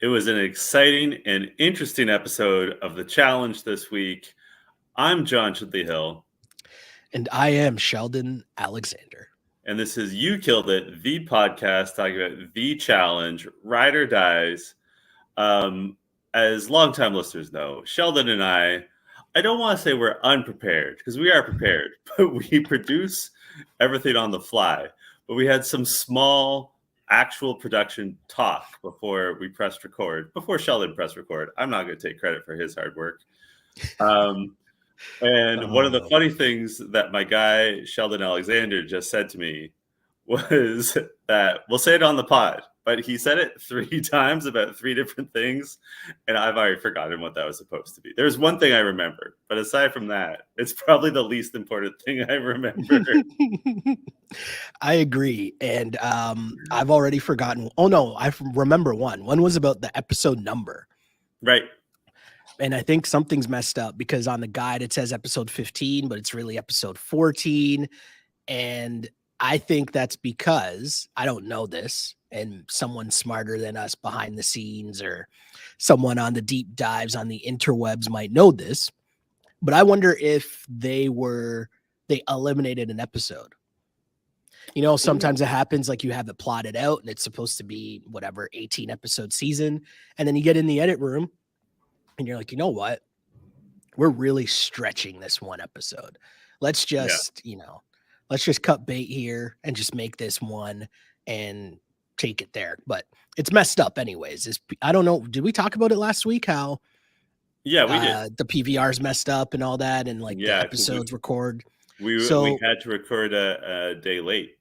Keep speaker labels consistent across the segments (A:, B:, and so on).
A: It was an exciting and interesting episode of The Challenge this week. I'm John Chidley Hill.
B: And I am Sheldon Alexander.
A: And this is You Killed It, the podcast talking about The Challenge, Ride or Dies. As longtime listeners know, Sheldon and I don't want to say we're unprepared, because we are prepared, but we produce everything on the fly. But we had some small actual production talk before we pressed record, before Sheldon pressed record. I'm not going to take credit for his hard work. And one of the funny things that my guy, Sheldon Alexander, just said to me was that we'll say it on the pod, but he said it 3 times about 3 different things, and I've already forgotten what that was supposed to be. There's one thing I remember, but aside from that, it's probably the least important thing I remember.
B: I agree, and I've already forgotten. Oh no, I remember one. One was about the episode number.
A: Right.
B: And I think something's messed up because on the guide it says episode 15, but it's really episode 14. And I think that's because I don't know this, and someone smarter than us behind the scenes or someone on the deep dives on the interwebs might know this. But I wonder if they eliminated an episode. You know, sometimes it happens, like you have it plotted out and it's supposed to be whatever 18 episode season. And then you get in the edit room and you're like, you know what? We're really stretching this one episode. Let's just, let's just cut bait here and just make this one and take it there. But it's messed up anyways. I don't know. Did we talk about it last week? How
A: we did.
B: The PVR's messed up and all that, and like the episodes record.
A: We had to record a day late.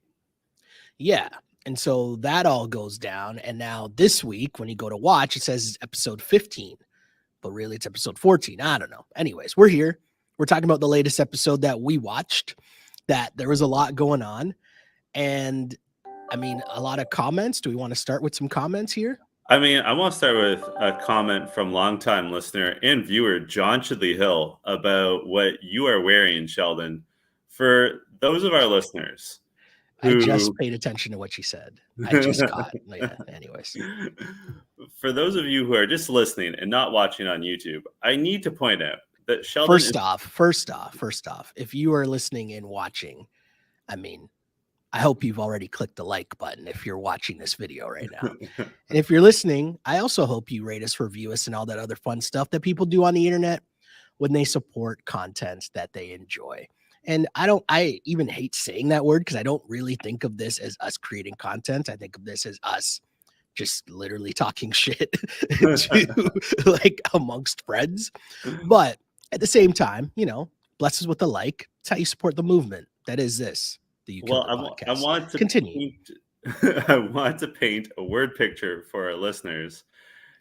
B: Yeah. And so that all goes down. And now this week, when you go to watch, it says episode 15, but really it's episode 14. I don't know. Anyways, we're here. We're talking about the latest episode that we watched, that there was a lot going on. And I mean, a lot of comments. Do we want to start with some comments here?
A: I mean, I want to start with a comment from longtime listener and viewer, John Chidley Hill, about what you are wearing, Sheldon. For those of our listeners,
B: I just paid attention to what she said. I just caught. Yeah, anyways.
A: For those of you who are just listening and not watching on YouTube, I need to point out that Sheldon.
B: First off, if you are listening and watching, I mean, I hope you've already clicked the like button if you're watching this video right now. And if you're listening, I also hope you rate us, review us, and all that other fun stuff that people do on the internet when they support content that they enjoy. And I even hate saying that word because I don't really think of this as us creating content. I think of this as us just literally talking shit to, like, amongst friends. But at the same time, bless us with a like. It's how you support the movement. That is this.
A: I want to
B: continue.
A: I want to paint a word picture for our listeners.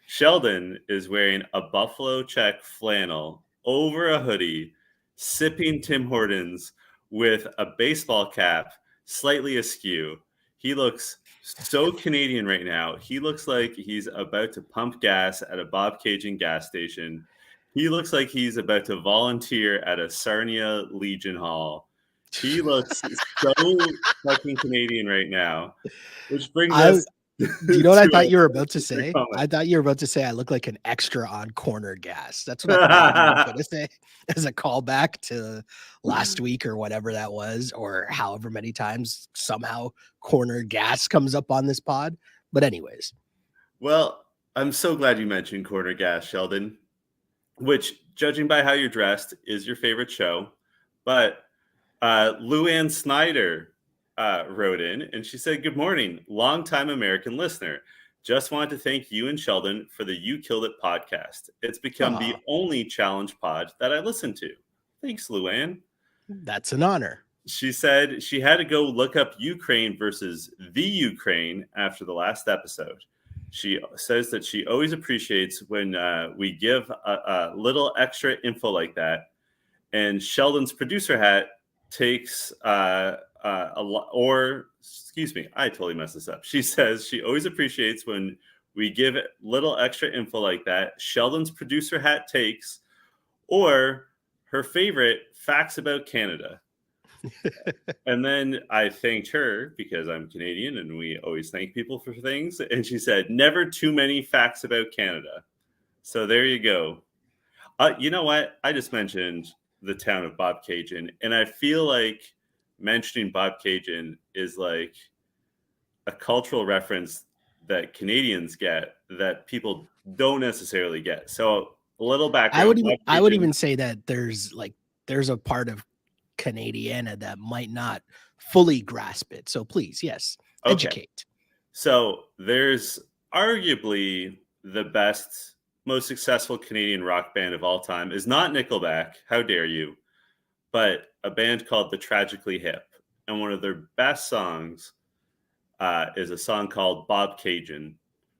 A: Sheldon is wearing a buffalo check flannel over a hoodie, sipping Tim Hortons with a baseball cap slightly askew. He looks so Canadian right now. He looks like he's about to pump gas at a Bob Cajun gas station. He looks like he's about to volunteer at a Sarnia Legion Hall. He looks so fucking Canadian right now. Which brings us.
B: Do you know what I thought you were about to say? I thought you were about to say I look like an extra on Corner Gas. That's what I thought you were going to say as a callback to last week or whatever that was, or however many times somehow Corner Gas comes up on this pod. But anyways.
A: Well, I'm so glad you mentioned Corner Gas, Sheldon, which, judging by how you're dressed, is your favorite show. But Luann Snyder wrote in, and she said, "Good morning, longtime American listener. Just wanted to thank you and Sheldon for the You Killed It podcast. It's become the only challenge pod that I listen to." Thanks, Luann.
B: That's an honor.
A: She said she had to go look up Ukraine versus the Ukraine after the last episode. She says that she always appreciates when we give a little extra info like that. And Sheldon's producer hat takes excuse me, I totally messed this up. She says she always appreciates when we give little extra info like that. Sheldon's producer hat takes, or her favorite, facts about Canada. And then I thanked her because I'm Canadian and we always thank people for things. And she said, never too many facts about Canada. So there you go. You know what? I just mentioned the town of Bob Cajun, and I feel like mentioning Bob Cajun is like a cultural reference that Canadians get that people don't necessarily get. So a little background. Bob
B: I would
A: Cajun.
B: even say that there's a part of Canadiana that might not fully grasp it. So please, yes,
A: Okay.
B: educate.
A: So there's arguably the best, most successful Canadian rock band of all time is not Nickelback. How dare you? But a band called the Tragically Hip. And one of their best songs is a song called Bob Cajun,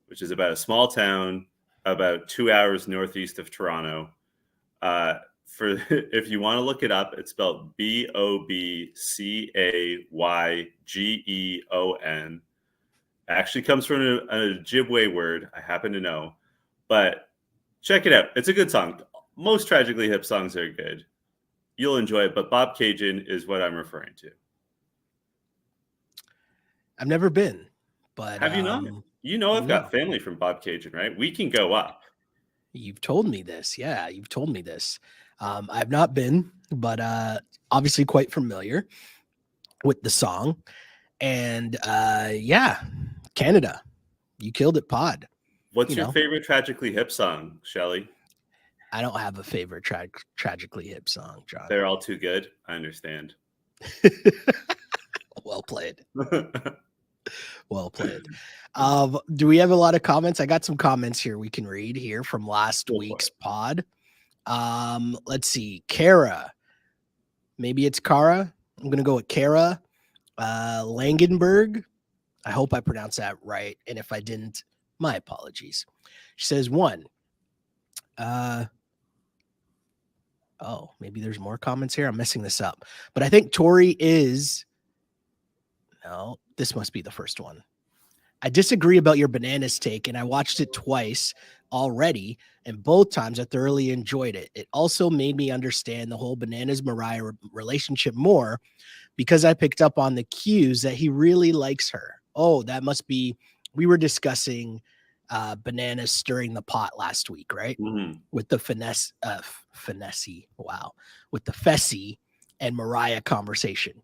A: which is about a small town about 2 hours northeast of Toronto. For if you want to look it up, it's spelled Bobcayegon. Actually comes from an Ojibwe word. I happen to know, but check it out. It's a good song. Most Tragically Hip songs are good. You'll enjoy it, but Bob Cajun is what I'm referring to.
B: I've never been, but
A: Have you not? You know I've
B: no.
A: got family from Bob Cajun, right? We can go up.
B: You've told me this. Yeah, you've told me this. I've not been, but obviously quite familiar with the song. And yeah, Canada, you killed it, pod.
A: What's
B: You
A: your
B: know,
A: favorite Tragically Hip song, Shelly?
B: I don't have a favorite tragically hip song, John.
A: They're all too good. I understand.
B: Well played. Well played. Do we have a lot of comments? I got some comments here we can read here from last
A: Go for
B: week's
A: it.
B: pod. Let's see. Kara. Maybe it's Kara. I'm gonna go with Kara Langenberg. I hope I pronounced that right. And if I didn't, my apologies. She says one. Oh, maybe there's more comments here. I'm messing this up. But I think Tori is. No, this must be the first one. I disagree about your bananas take, and I watched it twice already, and both times I thoroughly enjoyed it. It also made me understand the whole Bananas Mariah relationship more because I picked up on the cues that he really likes her. Oh, that must be. We were discussing Bananas stirring the pot last week, right?
A: Mhm.
B: With the wow, with the Fessy and Mariah conversation.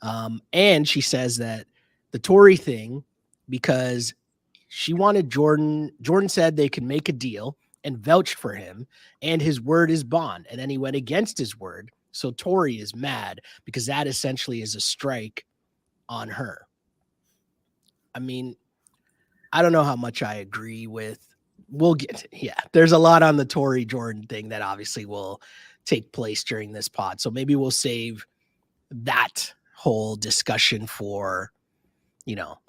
B: And she says that the Tory thing, because she wanted Jordan. Jordan said they could make a deal and vouched for him, and his word is bond. And then he went against his word. So Tori is mad because that essentially is a strike on her. I mean, I don't know how much I agree with. We'll get, yeah, there's a lot on the Tori Jordan thing that obviously will take place during this pod. So maybe we'll save that whole discussion for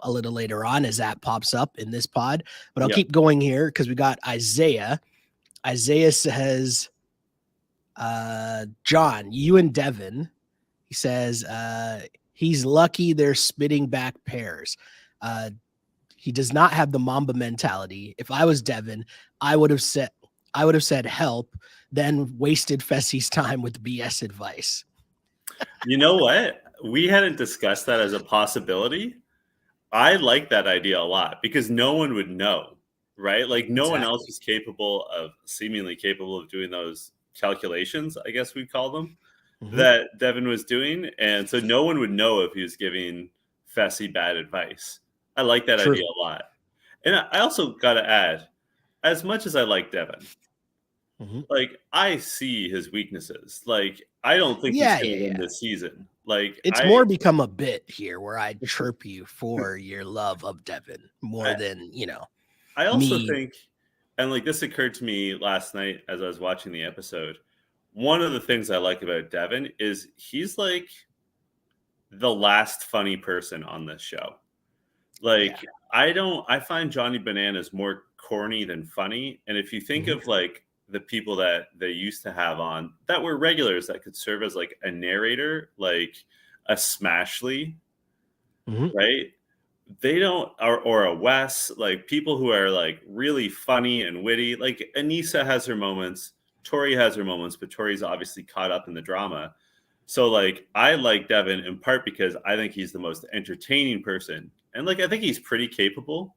B: a little later on as that pops up in this pod. But I'll
A: Yep.
B: keep going here because we got Isaiah. Isaiah says, John, you and Devin. He says, he's lucky they're spitting back pears. He does not have the Mamba mentality. If I was Devin, I would have said help, then wasted Fessy's time with BS advice.
A: You know what? We hadn't discussed that as a possibility. I like that idea a lot because no one would know, right? Like no one else
B: Exactly.
A: was seemingly capable of doing those calculations, I guess we'd call them,
B: Mhm.
A: that Devin was doing. And so no one would know if he was giving Fessy bad advice. I like that idea
B: True.
A: a lot. And I also got to add, as much as I like Devin,
B: Mhm.
A: like I see his weaknesses. Like I don't think he's
B: Yeah,
A: going
B: yeah,
A: to win
B: yeah.
A: this season. Like
B: It's more become a bit here where I chirp you for your love of Devin more
A: I,
B: than,
A: I also
B: me.
A: think, and like this occurred to me last night as I was watching the episode. One of the things I like about Devin is he's like the last funny person on this show.
B: Yeah.
A: Like I find Johnny Bananas more corny than funny. And if you think
B: Mhm.
A: of like the people that they used to have on that were regulars that could serve as like a narrator, like a Smashley,
B: Mhm.
A: right? They don't, or a Wes, like people who are like really funny and witty. Like Anissa has her moments, Tori has her moments, but Tori's obviously caught up in the drama. So like I like Devin in part because I think he's the most entertaining person. And like I think he's pretty capable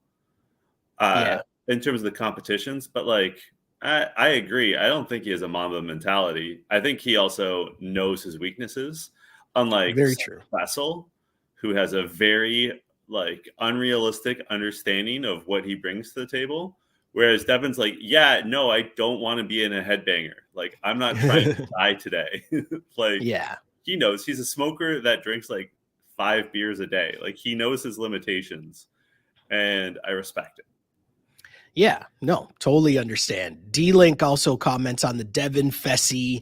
B: Yeah,
A: in terms of the competitions, but like I agree. I don't think he has a Mamba mentality. I think he also knows his weaknesses, unlike
B: very true.
A: Vessel, who has a very like unrealistic understanding of what he brings to the table. Whereas Devin's like, yeah, no, I don't want to be in a headbanger. Like, I'm not trying to die today. Like,
B: Yeah.
A: he knows he's a smoker that drinks like 5 beers a day. Like, he knows his limitations, and I respect it.
B: Yeah, no, totally understand. D-Link also comments on the Devin Fessy,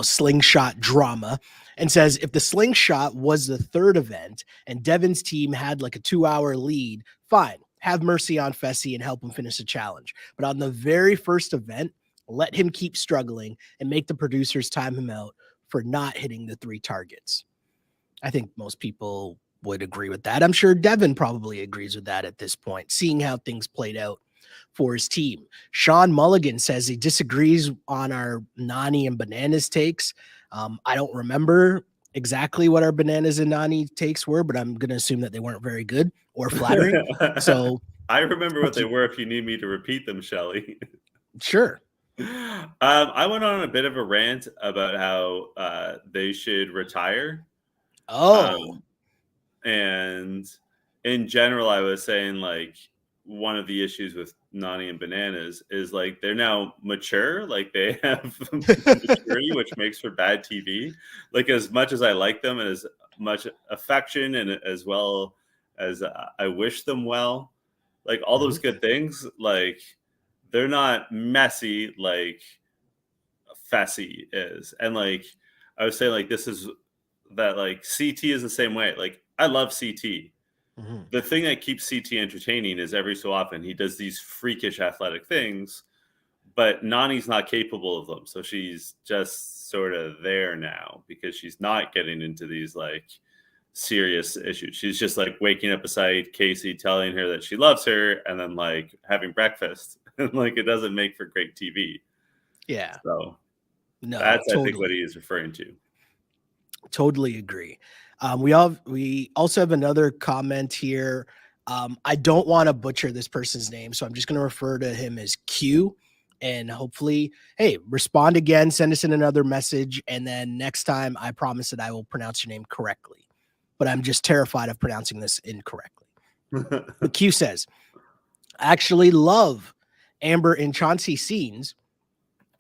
B: slingshot drama and says if the slingshot was the third event and Devin's team had like a 2-hour lead, fine, have mercy on Fessy and help him finish the challenge. But on the very first event, let him keep struggling and make the producers time him out for not hitting the 3 targets. I think most people would agree with that. I'm sure Devin probably agrees with that at this point, seeing how things played out for his team. Sean Mulligan says he disagrees on our Nani and Bananas takes. I don't remember exactly what our Bananas and Nani takes were, but I'm going to assume that they weren't very good or flattering. So
A: I remember what they were if you need me to repeat them, Shelly.
B: Sure.
A: I went on a bit of a rant about how they should retire.
B: Oh.
A: And in general, I was saying like one of the issues with Nani and Bananas is like they're now mature, like they have maturity, which makes for bad TV. Like as much as I like them and as much affection and as well as I wish them well, like all those good things, like they're not messy like Fessy is. And like I was saying, like this is that like CT is the same way. Like I love CT. The thing that keeps CT entertaining is every so often he does these freakish athletic things, but Nani's not capable of them. So she's just sort of there now because she's not getting into these like serious issues. She's just like waking up beside Casey, telling her that she loves her, and then like having breakfast. And like it doesn't make for great TV.
B: Yeah.
A: So
B: No,
A: that's
B: totally.
A: I think what he is referring to.
B: Totally agree. We also have another comment here. I don't want to butcher this person's name, so I'm just going to refer to him as Q. And hopefully, hey, respond again, send us in another message, and then next time I promise that I will pronounce your name correctly. But I'm just terrified of pronouncing this incorrectly. But Q says, I actually love Amber and Chauncey scenes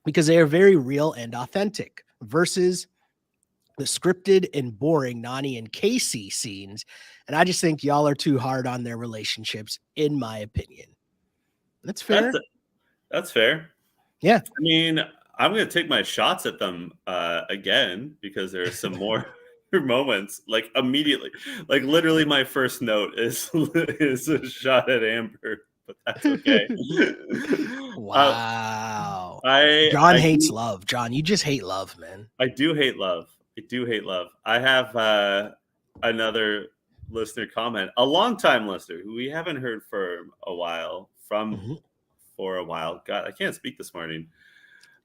B: because they are very real and authentic versus the scripted and boring Nani and Casey scenes. And I just think y'all are too hard on their relationships, in my opinion. That's fair.
A: That's fair.
B: Yeah.
A: I mean, I'm going to take my shots at them again because there are some more moments like immediately. Like literally my first note is a shot at Amber, but that's okay.
B: Wow.
A: I
B: hates love. John, you just hate love, man.
A: I do hate love. I do hate love. I have another listener comment, a longtime listener who we haven't heard for a while for a while. God, I can't speak this morning.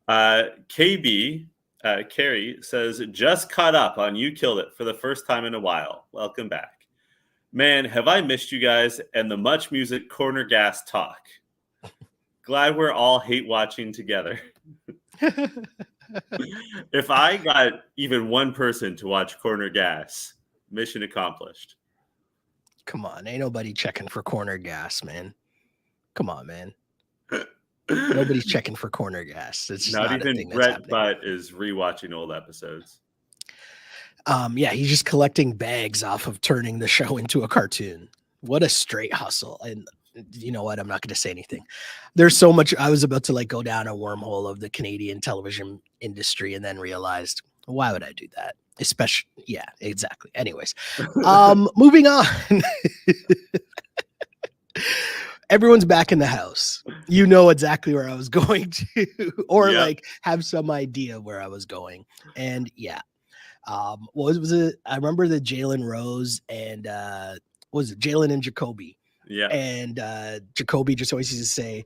A: KB Carrie says, just caught up on You Killed It for the first time in a while. Welcome back. Man, have I missed you guys and the much music corner gas talk. Glad we're all hate watching together. If I got even one person to watch Corner Gas, mission accomplished.
B: Come on, ain't nobody checking for corner gas, man. Come on, man. Nobody's checking for corner gas. It's just not even a thing that's
A: Brett
B: happening.
A: Butt is rewatching old episodes.
B: Yeah, he's just collecting bags off of turning the show into a cartoon. What a straight hustle. And you know what? I'm not going to say anything. There's so much. I was about to like go down a wormhole of the Canadian television industry and then realized, why would I do that? Especially, yeah, exactly. Anyways, moving on. Everyone's back in the house. You know exactly where I was going to, or like have some idea where I was going. And yeah, what was it? I remember the Jalen Rose and what was it? Jalen and Jacoby.
A: Yeah.
B: And Jacoby just always used to say,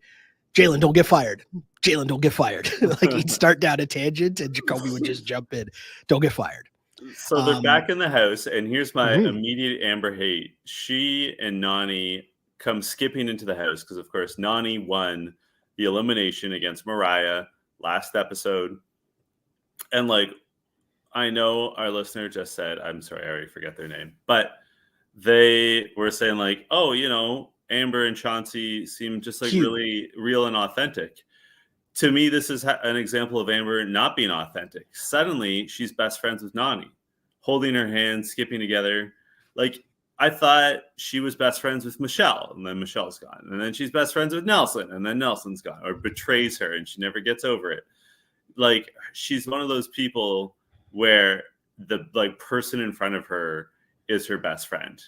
B: Jalen, don't get fired. Jalen, don't get fired. Like he'd start down a tangent and Jacoby would just jump in. Don't get fired.
A: So they're back in the house, and here's my
B: Mhm.
A: immediate Amber hate. She and Nani come skipping into the house because, of course, Nani won the elimination against Mariah last episode. And, like, I know our listener just said, I'm sorry, I already forget their name, but they were saying, like, oh, Amber and Chauncey seem just like
B: Cute.
A: really real and authentic. To me, this is an example of Amber not being authentic. Suddenly, she's best friends with Nani, holding her hand, skipping together. Like, I thought she was best friends with Michelle, and then Michelle's gone. And then she's best friends with Nelson, and then Nelson's gone, or betrays her, and she never gets over it. Like, she's one of those people where the person in front of her is her best friend.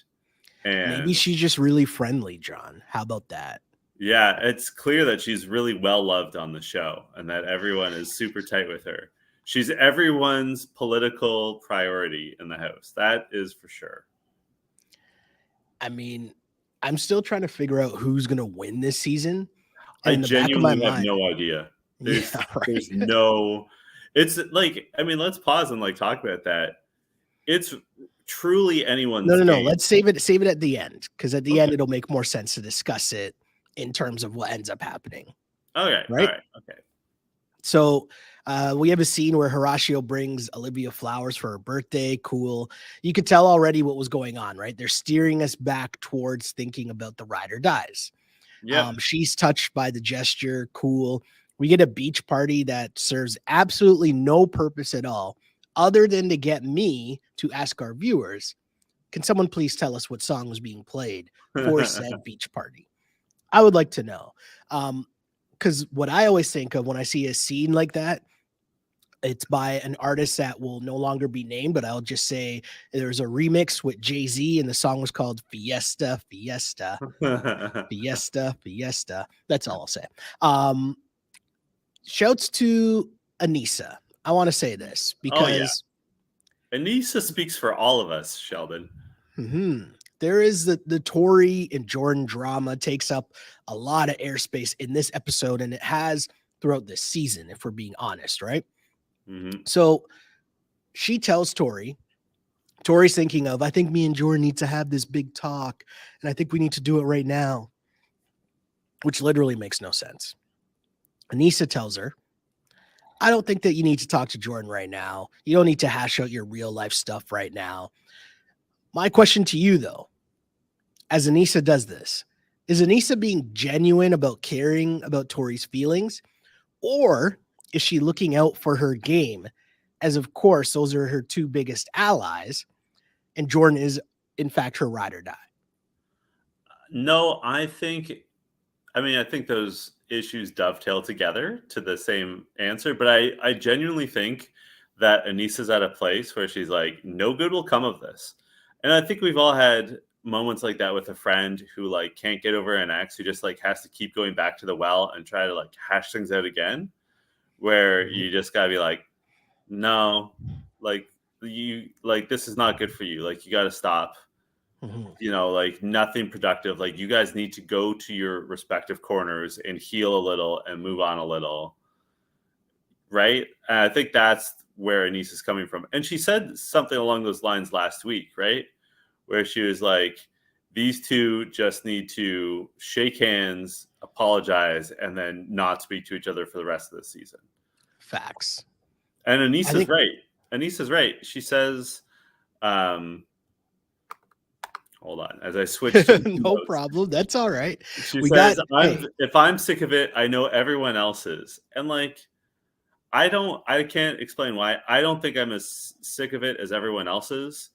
B: Maybe
A: And
B: she's just really friendly, John. How about that?
A: yeah, it's clear that she's really well loved on the show and that everyone is super tight with her. She's everyone's political priority in the house. That is for sure.
B: I mean, I'm still trying to figure out who's going to win this season. And
A: I
B: in the back of my
A: genuinely have
B: mind,
A: no idea. There's
B: yeah, right.
A: there's no it's like, I mean, let's pause and like talk about that. It's truly anyone's
B: No.
A: game.
B: Let's save it at the end, because at the end
A: Okay.
B: it'll make more sense to discuss it in terms of what ends up happening.
A: Okay.
B: Right.
A: All right. Okay.
B: So we have a scene where Horatio brings Olivia flowers for her birthday. Cool. You could tell already what was going on, right? They're steering us back towards thinking about the ride or dies.
A: Yep.
B: She's touched by the gesture. Cool. We get a beach party that serves absolutely no purpose at all, other than to get me to ask our viewers, can someone please tell us what song was being played for said beach party? I would like to know. Because what I always think of when I see a scene like that, it's by an artist that will no longer be named, but I'll just say there's a remix with Jay-Z, and the song was called Fiesta, Fiesta, Fiesta, Fiesta. That's all I'll say. Shouts to Anissa. I want to say this
A: Oh yeah.
B: because
A: Anissa speaks for all of us, Sheldon.
B: there is the Tori and Jordan drama takes up a lot of airspace in this episode, and it has throughout this season, if we're being honest, right?
A: Mm-hmm.
B: So she tells Tori's thinking of, I think me and Jordan need to have this big talk, and I think we need to do it right now, which literally makes no sense. Anissa tells her, I don't think that you need to talk to Jordan right now. You don't need to hash out your real life stuff right now. My question to you, though, as Anissa does this, is Anissa being genuine about caring about Tori's feelings, or is she looking out for her game? As of course, those are her two biggest allies, and Jordan is, in fact, her ride or die.
A: No, I think those issues dovetail together to the same answer, but I genuinely think that Anissa's at a place where she's like, no good will come of this. And I think we've all had moments like that with a friend who like can't get over an ex, who just like has to keep going back to the well and try to like hash things out again, where you just gotta be like, no, like this is not good for you. Like you gotta stop. Like nothing productive. Like you guys need to go to your respective corners and heal a little and move on a little. Right. And I think that's where Anise is coming from. And she said something along those lines last week, right? Where she was like, these two just need to shake hands, apologize, and then not speak to each other for the rest of the season.
B: Facts.
A: And Anise is right. Anise is right. She says, hold on, as I switch to
B: no notes. Problem. That's all right.
A: She says, if I'm sick of it, I know everyone else is. And like, I can't explain why. I don't think I'm as sick of it as everyone else is.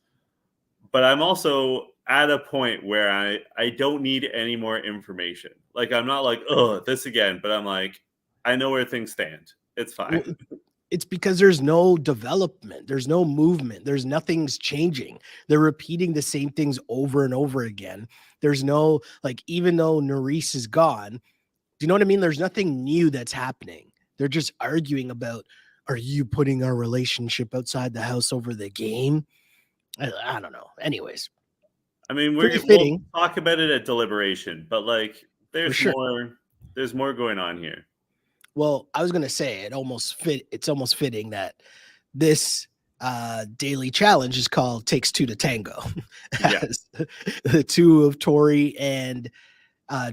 A: But I'm also at a point where I don't need any more information. Like, I'm not like, oh, this again. But I'm like, I know where things stand. It's fine.
B: Well, it's because there's no development. There's no movement. There's nothing's changing. They're repeating the same things over and over again. There's no, like, even though Nerys is gone, do you know what I mean? There's nothing new that's happening. They're just arguing about, are you putting our relationship outside the house over the game? I don't know. Anyways.
A: I mean, we'll talk about it at deliberation, but like, there's more going on here.
B: Well, I was going to say it's almost fitting that this daily challenge is called Takes Two to Tango.
A: Yeah.
B: As the two of Tori and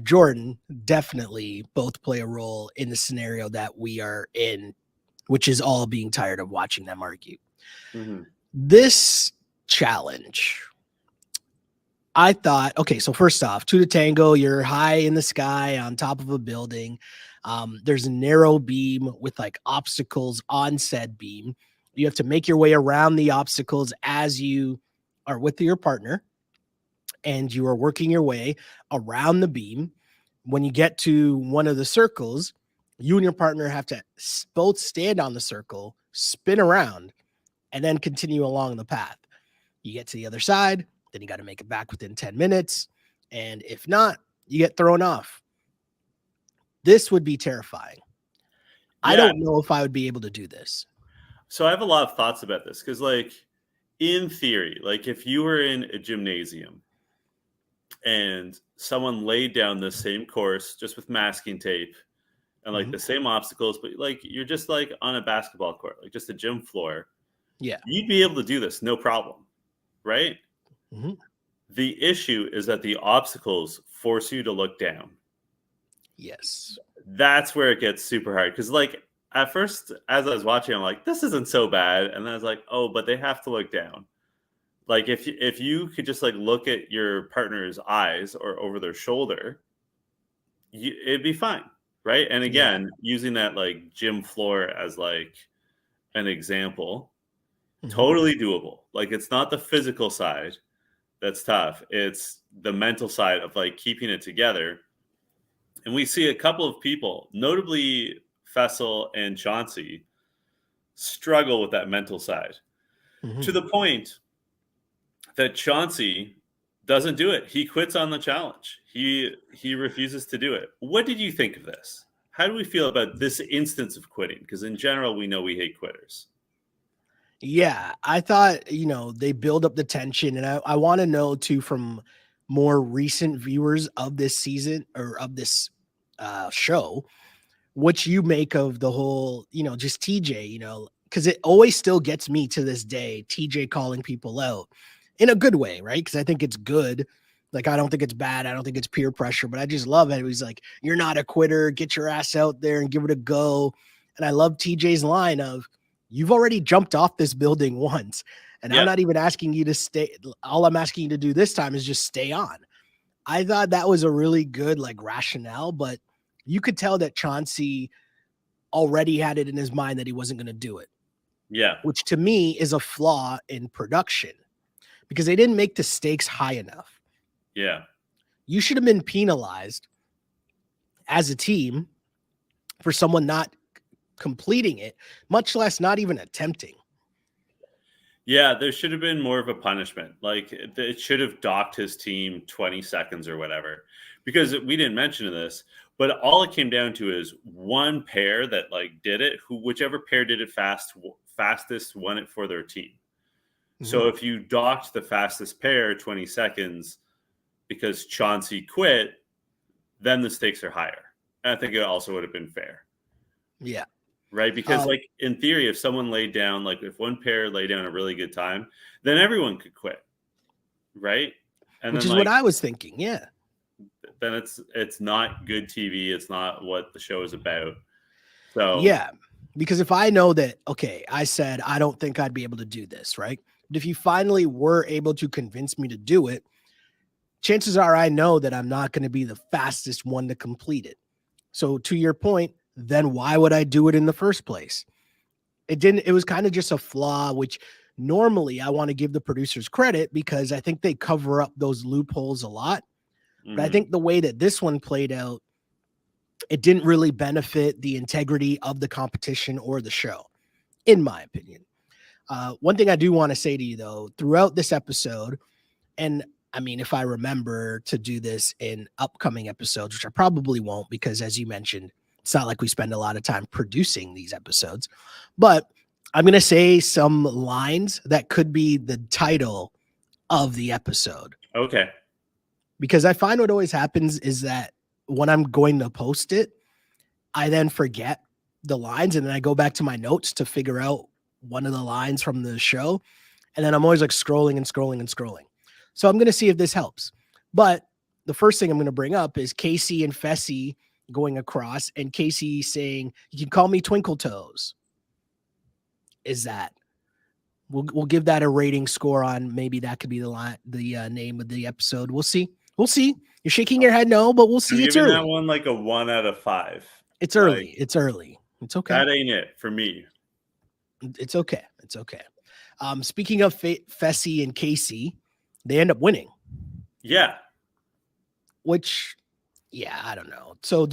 B: Jordan definitely both play a role in the scenario that we are in, which is all being tired of watching them argue.
A: Mhm.
B: This challenge, I thought, okay, so first off, two to tango, you're high in the sky on top of a building. There's a narrow beam with like obstacles on said beam. You have to make your way around the obstacles as you are with your partner, and you are working your way around the beam. When you get to one of the circles, you and your partner have to both stand on the circle, spin around, and then continue along the path. You get to the other side, then you got to make it back within 10 minutes. And if not, you get thrown off. This would be terrifying. I
A: Yeah.
B: don't know if I would be able to do this.
A: So I have a lot of thoughts about this because, like, in theory, like if you were in a gymnasium and someone laid down the same course just with masking tape and like
B: Mhm.
A: the same obstacles, but like you're just like on a basketball court, like just a gym floor,
B: Yeah.
A: you'd be able to do this no problem, right?
B: Mhm.
A: The issue is that the obstacles force you to look down.
B: Yes.
A: That's where it gets super hard because, like, at first, as I was watching, I'm like, this isn't so bad, and then I was like, oh, but they have to look down. Like, if you could just like look at your partner's eyes or over their shoulder, it'd be fine, right? And
B: Yeah.
A: again, using that like gym floor as like an example,
B: Mhm.
A: totally doable. Like, it's not the physical side that's tough; it's the mental side of like keeping it together. And we see a couple of people, notably Fessel and Chauncey, struggle with that mental side
B: Mhm.
A: to the point that Chauncey doesn't do it. He quits on the challenge. He refuses to do it. What did you think of this? How do we feel about this instance of quitting? Because in general, we know we hate quitters.
B: Yeah, I thought, they build up the tension, and I want to know too from more recent viewers of this season or of this show, what you make of the whole, just TJ, because it always still gets me to this day, TJ calling people out in a good way, right? Because I think it's good. Like, I don't think it's bad. I don't think it's peer pressure, but I just love it. He's like, you're not a quitter. Get your ass out there and give it a go. And I love TJ's line of, you've already jumped off this building once. And I'm
A: Yep.
B: not even asking you to stay. All I'm asking you to do this time is just stay on. I thought that was a really good like rationale, but you could tell that Chauncey already had it in his mind that he wasn't going to do it,
A: Yeah.
B: which to me is a flaw in production because they didn't make the stakes high enough.
A: Yeah.
B: You should have been penalized as a team for someone not completing it, much less not even attempting.
A: Yeah. There should have been more of a punishment. Like, it should have docked his team 20 seconds or whatever. Because we didn't mention this, but all it came down to is one pair that like did it, whichever pair did it fastest won it for their team.
B: Mhm.
A: So if you docked the fastest pair 20 seconds because Chauncey quit, then the stakes are higher. And I think it also would have been fair,
B: Yeah.
A: right? Because,
B: Um,
A: like, in theory, if someone laid down, like, if one pair laid down a really good time, then everyone could quit, right? And
B: which
A: then,
B: is what
A: like,
B: I was thinking. Yeah.
A: then it's not good TV. It's not what the show is about. So,
B: Yeah. Because if I know that, okay, I said, I don't think I'd be able to do this, right? But if you finally were able to convince me to do it, chances are I know that I'm not going to be the fastest one to complete it. So to your point, then why would I do it in the first place? It was kind of just a flaw, which normally I want to give the producers credit because I think they cover up those loopholes a lot. But I
A: mhm.
B: think the way that this one played out, it didn't really benefit the integrity of the competition or the show, in my opinion. One thing I do want to say to you though, throughout this episode, and I mean, if I remember to do this in upcoming episodes, which I probably won't, because as you mentioned, it's not like we spend a lot of time producing these episodes, but I'm going to say some lines that could be the title of the episode.
A: Okay.
B: Because I find what always happens is that when I'm going to post it, I then forget the lines and then I go back to my notes to figure out one of the lines from the show. And then I'm always like scrolling and scrolling and scrolling. So I'm going to see if this helps. But the first thing I'm going to bring up is Casey and Fessy going across, and Casey saying, "You can call me Twinkle Toes." Is that we'll give that a rating score on, maybe that could be the name of the episode. We'll see. We'll see. You're shaking your head no, but we'll see.
A: I'm
B: It's
A: giving
B: early.
A: that one like a 1 out of 5.
B: It's early. It's early. It's okay.
A: That ain't it for me.
B: It's okay. It's okay. Speaking of Fessy and Casey, they end up winning.
A: Yeah.
B: Which, yeah, I don't know. So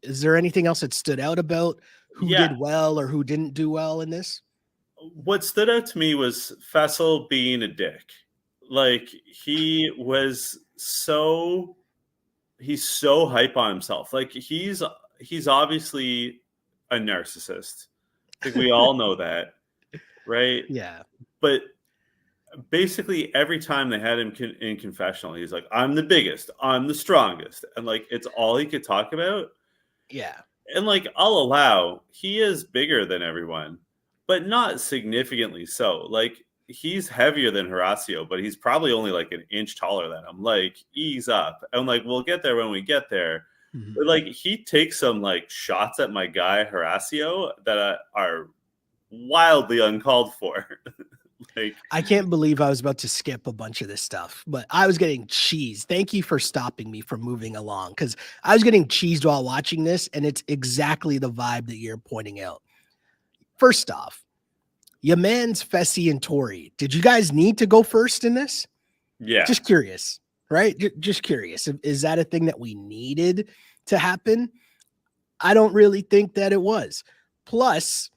B: is there anything else that stood out about who did well or who didn't do well in this?
A: What stood out to me was Fessel being a dick. Like, he's so hype on himself. Like, he's obviously a narcissist. I think we all know that, right?
B: Yeah.
A: But basically every time they had him in confessional, he's like, "I'm the biggest, I'm the strongest," and like it's all he could talk about.
B: Yeah.
A: And like, I'll allow he is bigger than everyone, but not significantly so. Like, he's heavier than Horacio, but he's probably only like an inch taller than him. Like, ease up. And like, we'll get there when we get there. Mm-hmm. But like, he takes some like shots at my guy Horacio that are wildly uncalled for. Like,
B: I can't believe I was about to skip a bunch of this stuff, but I was getting cheesed. Thank you for stopping me from moving along, because I was getting cheesed while watching this, and it's exactly the vibe that you're pointing out. First off, your man's Fessy and Tori. Did you guys need to go first in this?
A: Yeah.
B: Just curious, right? Just curious. Is that a thing that we needed to happen? I don't really think that it was. Plus,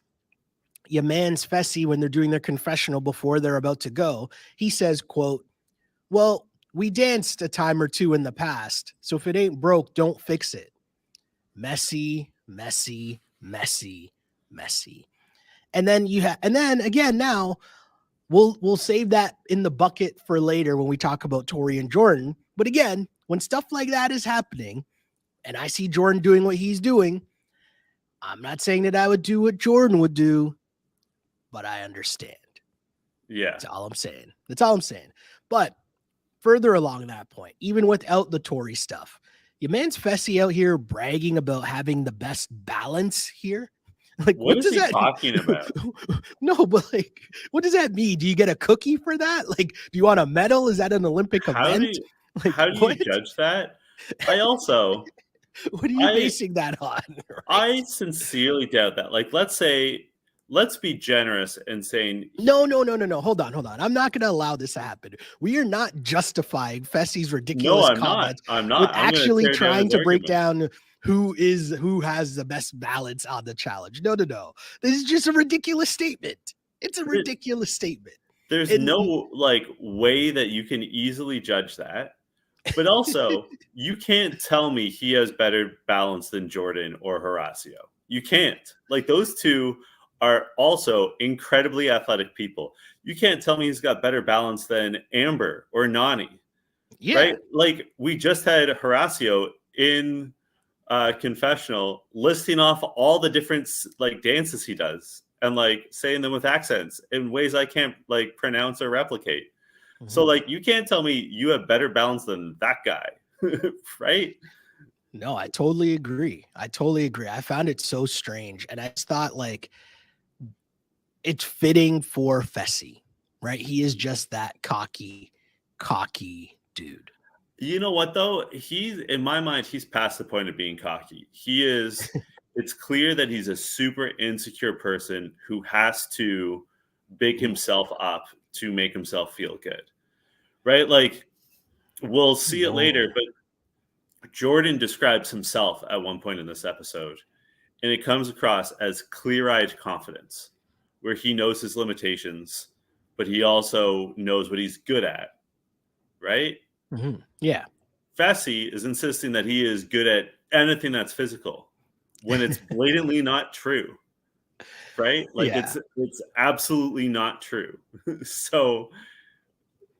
B: your man's Fessy, when they're doing their confessional before they're about to go, he says, quote, "Well, we danced a time or two in the past, so if it ain't broke, don't fix it." Messy, messy, messy, messy. And then again, now we'll save that in the bucket for later when we talk about Tori and Jordan. But again, when stuff like that is happening and I see Jordan doing what he's doing, I'm not saying that I would do what Jordan would do, but I understand.
A: Yeah.
B: That's all I'm saying. But further along that point, even without the Tory stuff, your man's Fessy out here bragging about having the best balance here. Like,
A: what is he talking about?
B: No, but like, what does that mean? Do you get a cookie for that? Like, do you want a medal? Is that an Olympic event?
A: How do you judge that? I also...
B: What are you basing that on?
A: Right? I sincerely doubt that. Like, let's be generous and saying
B: no. Hold on. I'm not going to allow this to happen. We are not justifying Fessy's ridiculous comments.
A: I'm not.
B: With actually trying to break down who has the best balance on the challenge. No. This is just a ridiculous statement. It's a ridiculous statement.
A: There's no like way that you can easily judge that. But also, you can't tell me he has better balance than Jordan or Horacio. You can't. Like, those two are also incredibly athletic people. You can't tell me he's got better balance than Amber or Nani. Yeah. Right? Like, we just had Horacio in confessional listing off all the different like dances he does and like saying them with accents in ways I can't like pronounce or replicate. Mm-hmm. So like, you can't tell me you have better balance than that guy. Right?
B: No, I totally agree. I found it so strange. And I just thought like, it's fitting for Fessy, right? He is just that cocky dude.
A: You know what though? In my mind, he's past the point of being cocky. He is, it's clear that he's a super insecure person who has to big himself up to make himself feel good. Right? Like, we'll see it later, but Jordan describes himself at one point in this episode, and it comes across as clear-eyed confidence, where he knows his limitations, but he also knows what he's good at. Right?
B: Mm-hmm. Yeah.
A: Fessy is insisting that he is good at anything that's physical when it's blatantly not true. Right? Like, it's absolutely not true. So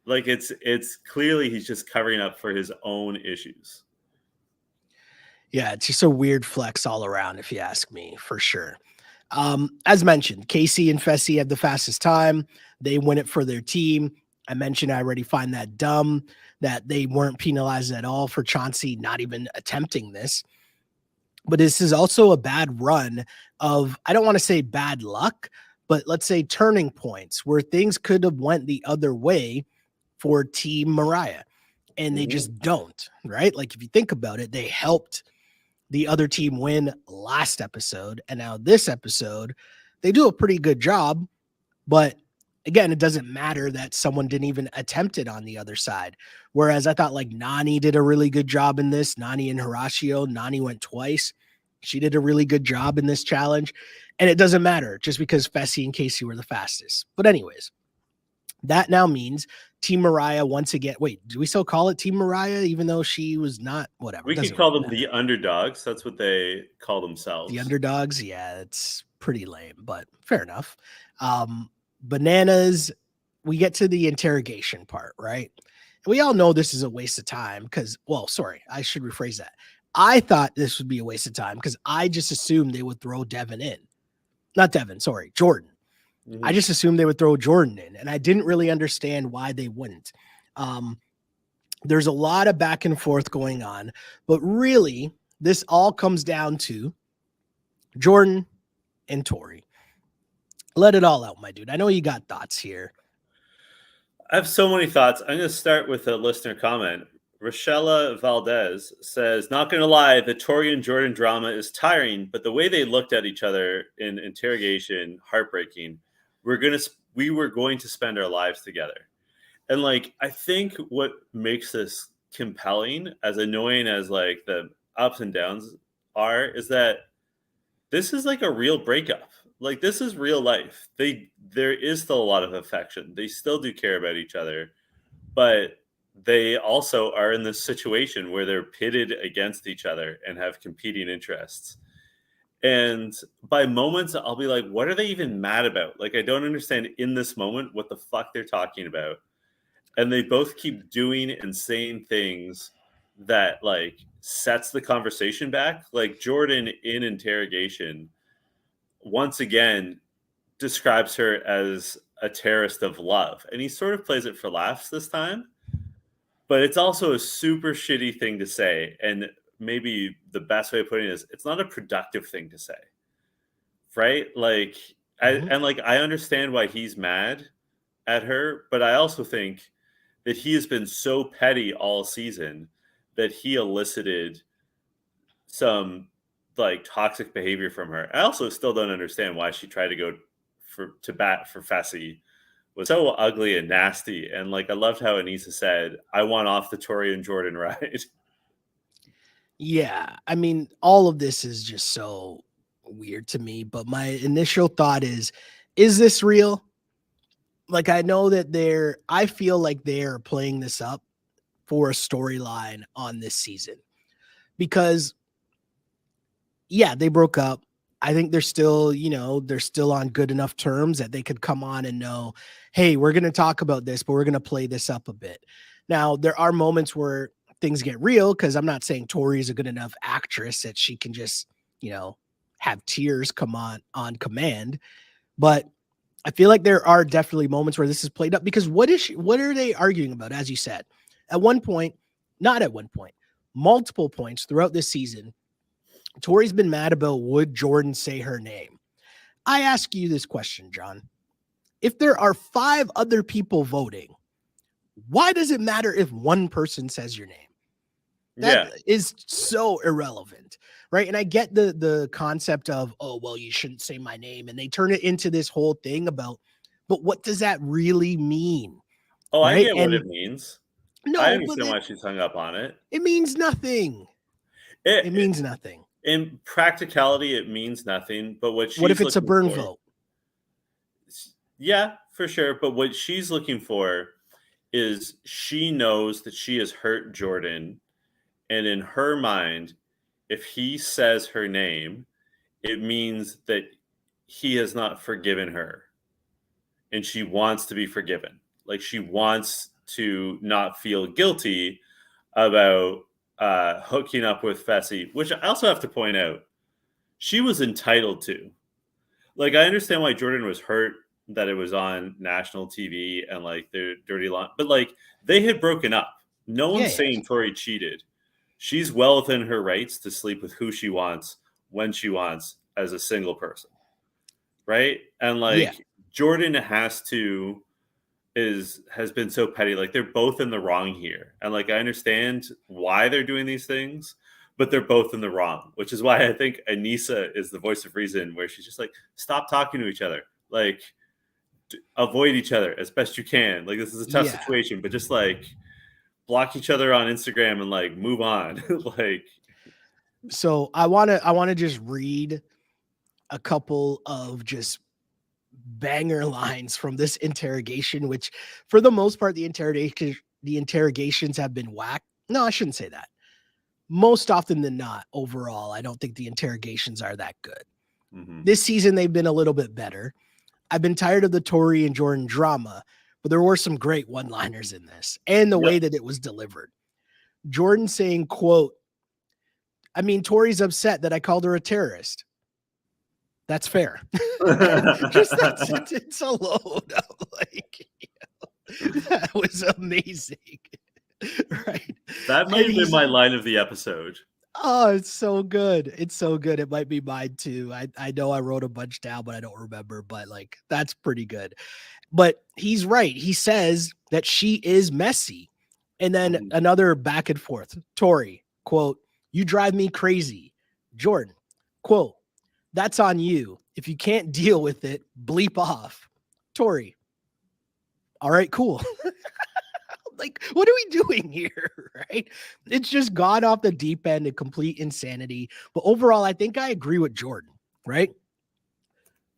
A: like, it's clearly he's just covering up for his own issues.
B: Yeah, it's just a weird flex all around, if you ask me, for sure. As mentioned, Casey and Fessy have the fastest time. They win it for their team. I mentioned I already find that dumb that they weren't penalized at all for Chauncey not even attempting this. But this is also a bad run of, I don't want to say bad luck, but let's say turning points where things could have went the other way for Team Mariah. And they just don't, right? Like if you think about it, they helped the other team win last episode. And now this episode, they do a pretty good job. But again, it doesn't matter that someone didn't even attempt it on the other side. Whereas I thought like Nani did a really good job in this. Nani and Horacio, Nani went twice. She did a really good job in this challenge. And it doesn't matter just because Fessy and Casey were the fastest. But anyways, that now means Team Mariah once again. Wait, do we still call it Team Mariah even though she was not? Whatever.
A: We could call them the underdogs. That's what they call themselves.
B: The underdogs. Yeah, it's pretty lame, but fair enough. Bananas, we get to the interrogation part, right? And we all know this is a waste of time because, well, sorry, I should rephrase that. I thought this would be a waste of time because I just assumed they would throw Devin in. Not Devin, sorry, Jordan. I just assumed they would throw Jordan in, and I didn't really understand why they wouldn't. There's a lot of back and forth going on, but really, this all comes down to Jordan and Tori. Let it all out, my dude. I know you got thoughts here.
A: I have so many thoughts. I'm going to start with a listener comment. Rochella Valdez says, not going to lie, the Tori and Jordan drama is tiring, but the way they looked at each other in interrogation, heartbreaking. We were going to spend our lives together. And like, I think what makes this compelling, as annoying as like the ups and downs are, is that this is like a real breakup. Like this is real life. There is still a lot of affection. They still do care about each other, but they also are in this situation where they're pitted against each other and have competing interests. And by moments, I'll be like, what are they even mad about? Like, I don't understand in this moment what the fuck they're talking about. And they both keep doing and saying things that like sets the conversation back. Like Jordan in interrogation, once again, describes her as a terrorist of love. And he sort of plays it for laughs this time. But it's also a super shitty thing to say. And maybe the best way of putting it is it's not a productive thing to say. Right? Like, I understand why he's mad at her, but I also think that he has been so petty all season that he elicited some like toxic behavior from her. I also still don't understand why she tried to go to bat for Fessy. Was so ugly and nasty. And like I loved how Anissa said, I want off the Tori and Jordan ride.
B: Yeah, I mean, all of this is just so weird to me, but my initial thought is this real? Like I know that I feel like they're playing this up for a storyline on this season. Because yeah, they broke up. I think they're still, they're still on good enough terms that they could come on and know, hey, we're going to talk about this, but we're going to play this up a bit. Now, there are moments where things get real because I'm not saying Tori is a good enough actress that she can just, have tears come on command. But I feel like there are definitely moments where this is played up because what are they arguing about? As you said, multiple points throughout this season, Tori's been mad about would Jordan say her name. I ask you this question, John. If there are 5 other people voting, why does it matter if one person says your name? That is so irrelevant, right? And I get the concept of, oh, well, you shouldn't say my name. And they turn it into this whole thing about, but what does that really mean?
A: Oh, right? I get what it means.
B: No,
A: I understand why she's hung up on it.
B: It means nothing. It means nothing.
A: In practicality, it means nothing. But what
B: if it's a burn vote?
A: Yeah, for sure. But what she's looking for is she knows that she has hurt Jordan. And in her mind, if he says her name, it means that he has not forgiven her. And she wants to be forgiven. Like she wants to not feel guilty about hooking up with Fessy, which I also have to point out, she was entitled to. like I understand why Jordan was hurt that it was on national TV and like their dirty laundry, but like they had broken up. No
B: Yeah,
A: one's
B: yeah.
A: saying Tori cheated. She's well within her rights to sleep with who she wants when she wants as a single person, right? And
B: Yeah.
A: like Jordan has been so petty. Like they're both in the wrong here. And like I understand why they're doing these things, but they're both in the wrong, which is why I think Anissa is the voice of reason, where she's just like, stop talking to each other. Like avoid each other as best you can. Like this is a tough
B: Yeah.
A: situation, but just like block each other on Instagram and like move on. Like
B: So I wanna just read a couple of just banger lines from this interrogation, which for the most part, the interrogations have been whack. No, I shouldn't say that. Most often than not, overall, I don't think the interrogations are that good. This season, they've been a little bit better. I've been tired of the Tori and Jordan drama, but there were some great one-liners in this and the way that it was delivered. Jordan saying, quote, I mean, Tori's upset that I called her a terrorist. That's fair. Just that sentence alone, I'm like, that was amazing. Right.
A: That might have been my line of the episode.
B: Oh, it's so good. It's so good. It might be mine too. I know I wrote a bunch down, but I don't remember. But like, that's pretty good. But he's right. He says that she is messy. And then another back and forth. Tori, quote, you drive me crazy. Jordan, quote, that's on you. If you can't deal with it, bleep off. Tori, all right, cool. Like, what are we doing here? Right? It's just gone off the deep end and complete insanity. But overall, I think I agree with Jordan, right?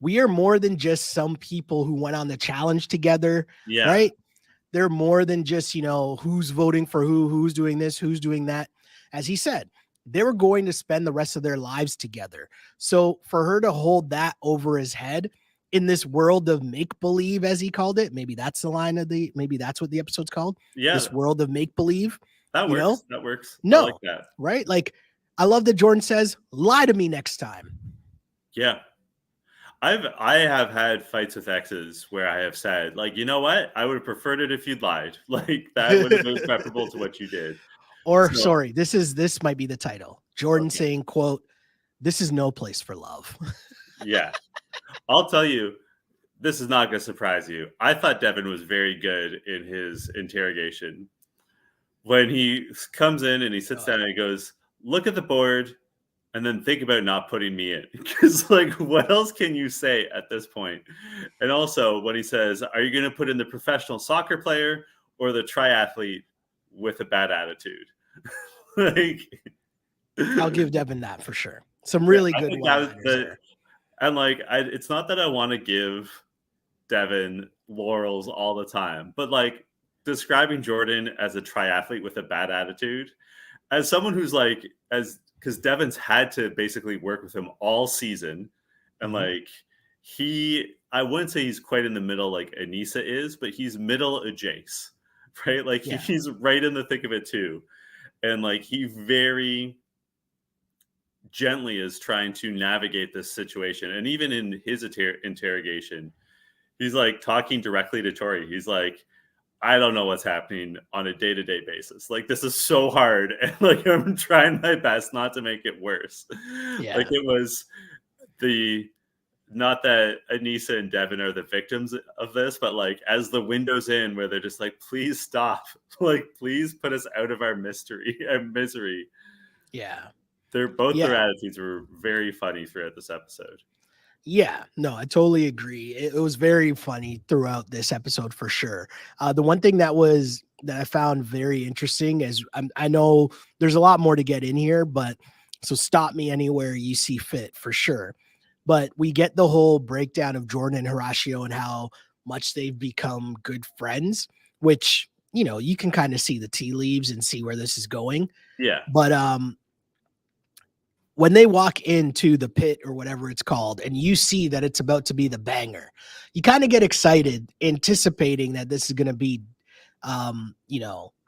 B: We are more than just some people who went on the challenge together, right? They're more than just, who's voting for who's doing this, who's doing that. As he said, they were going to spend the rest of their lives together. So for her to hold that over his head in this world of make-believe, as he called it, maybe that's the line maybe that's what the episode's called.
A: Yeah.
B: This world of make-believe.
A: That works. That works.
B: No,
A: I like that.
B: Right? Like, I love that Jordan says, lie to me next time.
A: Yeah. I have had fights with exes where I have said, like, you know what? I would have preferred it if you'd lied. Like that would have been preferable to what you did.
B: Or sorry, this might be the title. Jordan saying, quote, this is no place for love.
A: Yeah. I'll tell you, this is not going to surprise you. I thought Devin was very good in his interrogation. When he comes in and he sits down and he goes, look at the board and then think about not putting me in. Because, like, what else can you say at this point? And also, when he says, are you going to put in the professional soccer player or the triathlete with a bad attitude? Like,
B: I'll give Devin that for sure. Some really good ones.
A: And like, it's not that I want to give Devin laurels all the time, but like describing Jordan as a triathlete with a bad attitude, as someone who's like, because Devin's had to basically work with him all season, and like I wouldn't say he's quite in the middle like Anissa is, but he's middle adjacent, right? Like he's right in the thick of it too, and like he very gently is trying to navigate this situation. And even in his interrogation, he's like talking directly to Tori. He's like, I don't know what's happening on a day-to-day basis. Like, this is so hard. And like, I'm trying my best not to make it worse. Yeah. Like it was not that Anissa and Devin are the victims of this, but like as the window's in where they're just like, please stop. Like, please put us out of our misery.
B: Yeah.
A: Their attitudes were very funny throughout this episode.
B: Yeah, no, I totally agree. It was very funny throughout this episode for sure. The one thing that I found very interesting is I know there's a lot more to get in here, but so stop me anywhere you see fit for sure. But we get the whole breakdown of Jordan and Horacio and how much they've become good friends, which, you can kind of see the tea leaves and see where this is going.
A: Yeah.
B: But when they walk into the pit or whatever it's called, and you see that it's about to be the banger, you kind of get excited, anticipating that this is going to be,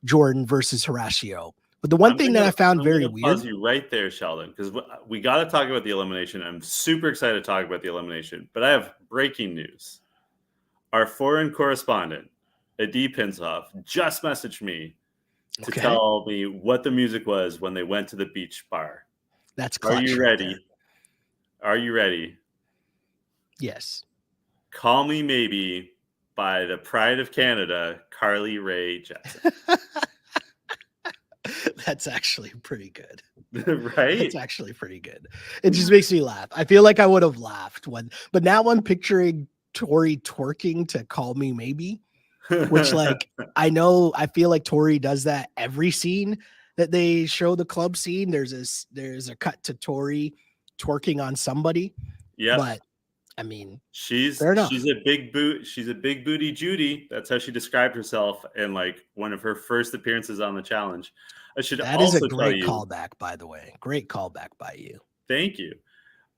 B: Jordan versus Horacio, But the one thing that I found
A: I'm
B: very
A: gonna
B: weird.
A: pause you right there, Sheldon, because we got to talk about the elimination. I'm super excited to talk about the elimination, but I have breaking news. Our foreign correspondent, Adi Pinsoff, just messaged me to
B: Okay.
A: tell me what the music was when they went to the beach bar.
B: That's
A: Are
B: clutch.
A: you
B: Right
A: ready?
B: there.
A: Are you ready?
B: Yes.
A: Call Me Maybe by the Pride of Canada, Carly Rae Jepsen.
B: That's actually pretty good.
A: Right?
B: That's actually pretty good. It just makes me laugh. I feel like I would have laughed but now I'm picturing Tori twerking to Call Me Maybe, which like I feel like Tori does that every scene that they show the club scene. There's a cut to Tori twerking on somebody,
A: Yep.
B: but I mean,
A: She's
B: fair enough.
A: she's a big booty Judy. That's how she described herself in like one of her first appearances on the challenge. I should
B: That is a
A: also tell
B: great
A: you,
B: callback, by the way. Great callback by you.
A: thank you.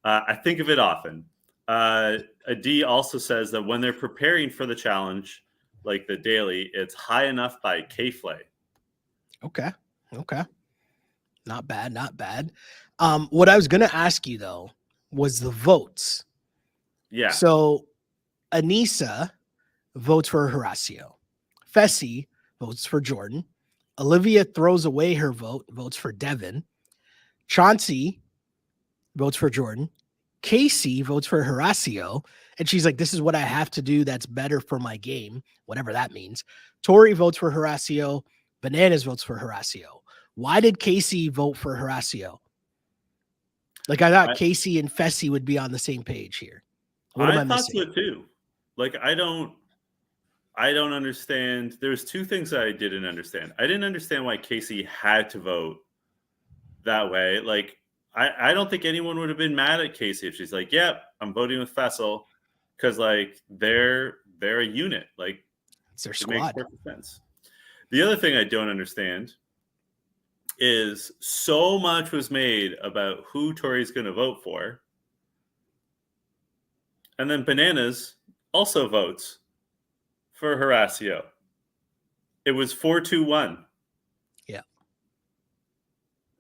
A: I think of it often. Adi also says that when they're preparing for the challenge, like the daily, it's High Enough by K-Flay.
B: Okay. Okay. Not bad, not bad. What I was gonna ask you though was the votes.
A: Yeah.
B: So Anissa votes for Horacio. Fessy votes for Jordan. Olivia throws away her vote, votes for Devin. Chauncey votes for Jordan. Casey votes for Horacio. And she's like, this is what I have to do that's better for my game, whatever that means. Tori votes for Horacio. Bananas votes for Horacio. Why did Casey vote for Horacio? Like, I thought Casey and Fessy would be on the same page here. What am I
A: thought
B: missing?
A: so too. Like, I don't understand. There's two things that I didn't understand. I didn't understand why Casey had to vote that way. Like, I don't think anyone would have been mad at Casey if she's like, yep, I'm voting with Fessel, because like they're a unit. Like,
B: It's their
A: it makes
B: squad.
A: perfect sense. The other thing I don't understand is so much was made about who Tori's going to vote for, and then Bananas also votes for Horacio. It was 4-2-1.
B: Yeah.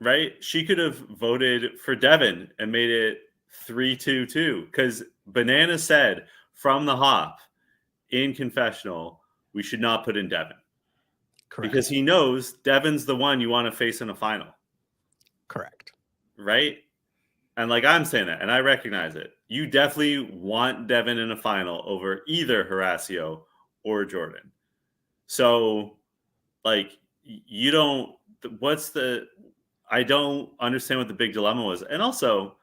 A: Right? She could have voted for Devin and made it 3-2-2, because Banana said from the hop in confessional, we should not put in Devin.
B: Correct.
A: Because he knows Devin's the one you want to face in a final.
B: Correct.
A: Right? And like I'm saying that, and I recognize it. You definitely want Devin in a final over either Horacio or Jordan. So, like, you don't, I don't understand what the big dilemma was. And also,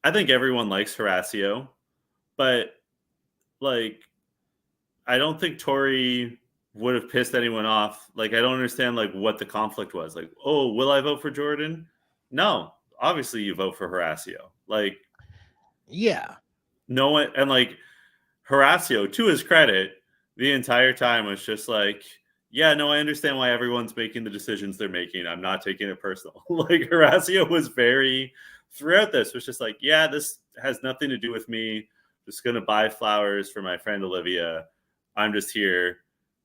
A: I think everyone likes Horacio, but like, I don't think Tori would have pissed anyone off. Like, I don't understand like what the conflict was. Like, oh, will I vote for Jordan? No, obviously you vote for Horacio. Like,
B: yeah,
A: no one, and like Horacio, to his credit, the entire time was just like, yeah, no, I understand why everyone's making the decisions they're making. I'm not taking it personal. Like, Horacio was very, throughout this, was just like, yeah, this has nothing to do with me. Just going to buy flowers for my friend Olivia. I'm just here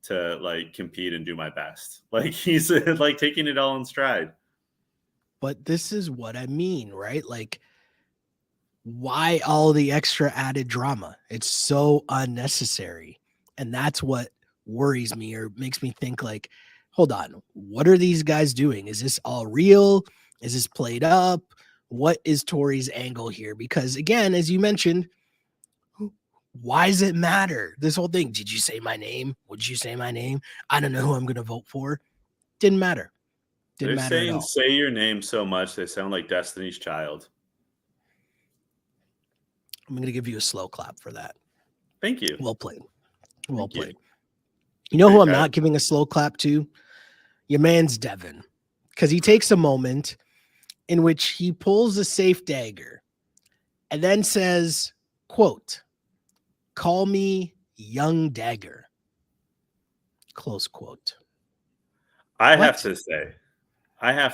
A: to like compete and do my best. Like, he's like taking it all in stride.
B: but this is what I mean, right? Like, why all the extra added drama? It's so unnecessary. And that's what worries me or makes me think like, hold on, what are these guys doing? Is this all real? Is this played up? What is Tori's angle here? Because again, as you mentioned, why does it matter? This whole thing. Did you say my name? Would you say my name? I don't know who I'm going to vote for. Didn't matter. Didn't
A: They're
B: matter at
A: saying
B: all.
A: say your name so much they sound like Destiny's Child.
B: I'm going to give you a slow clap for that.
A: Thank you.
B: Well played. Well
A: Thank you.
B: played. You know
A: Great
B: who I'm
A: job.
B: not giving a slow clap to? Your man's Devin. Because he takes a moment in which he pulls a safe dagger and then says, quote, call me young dagger. Close quote.
A: I
B: What?
A: have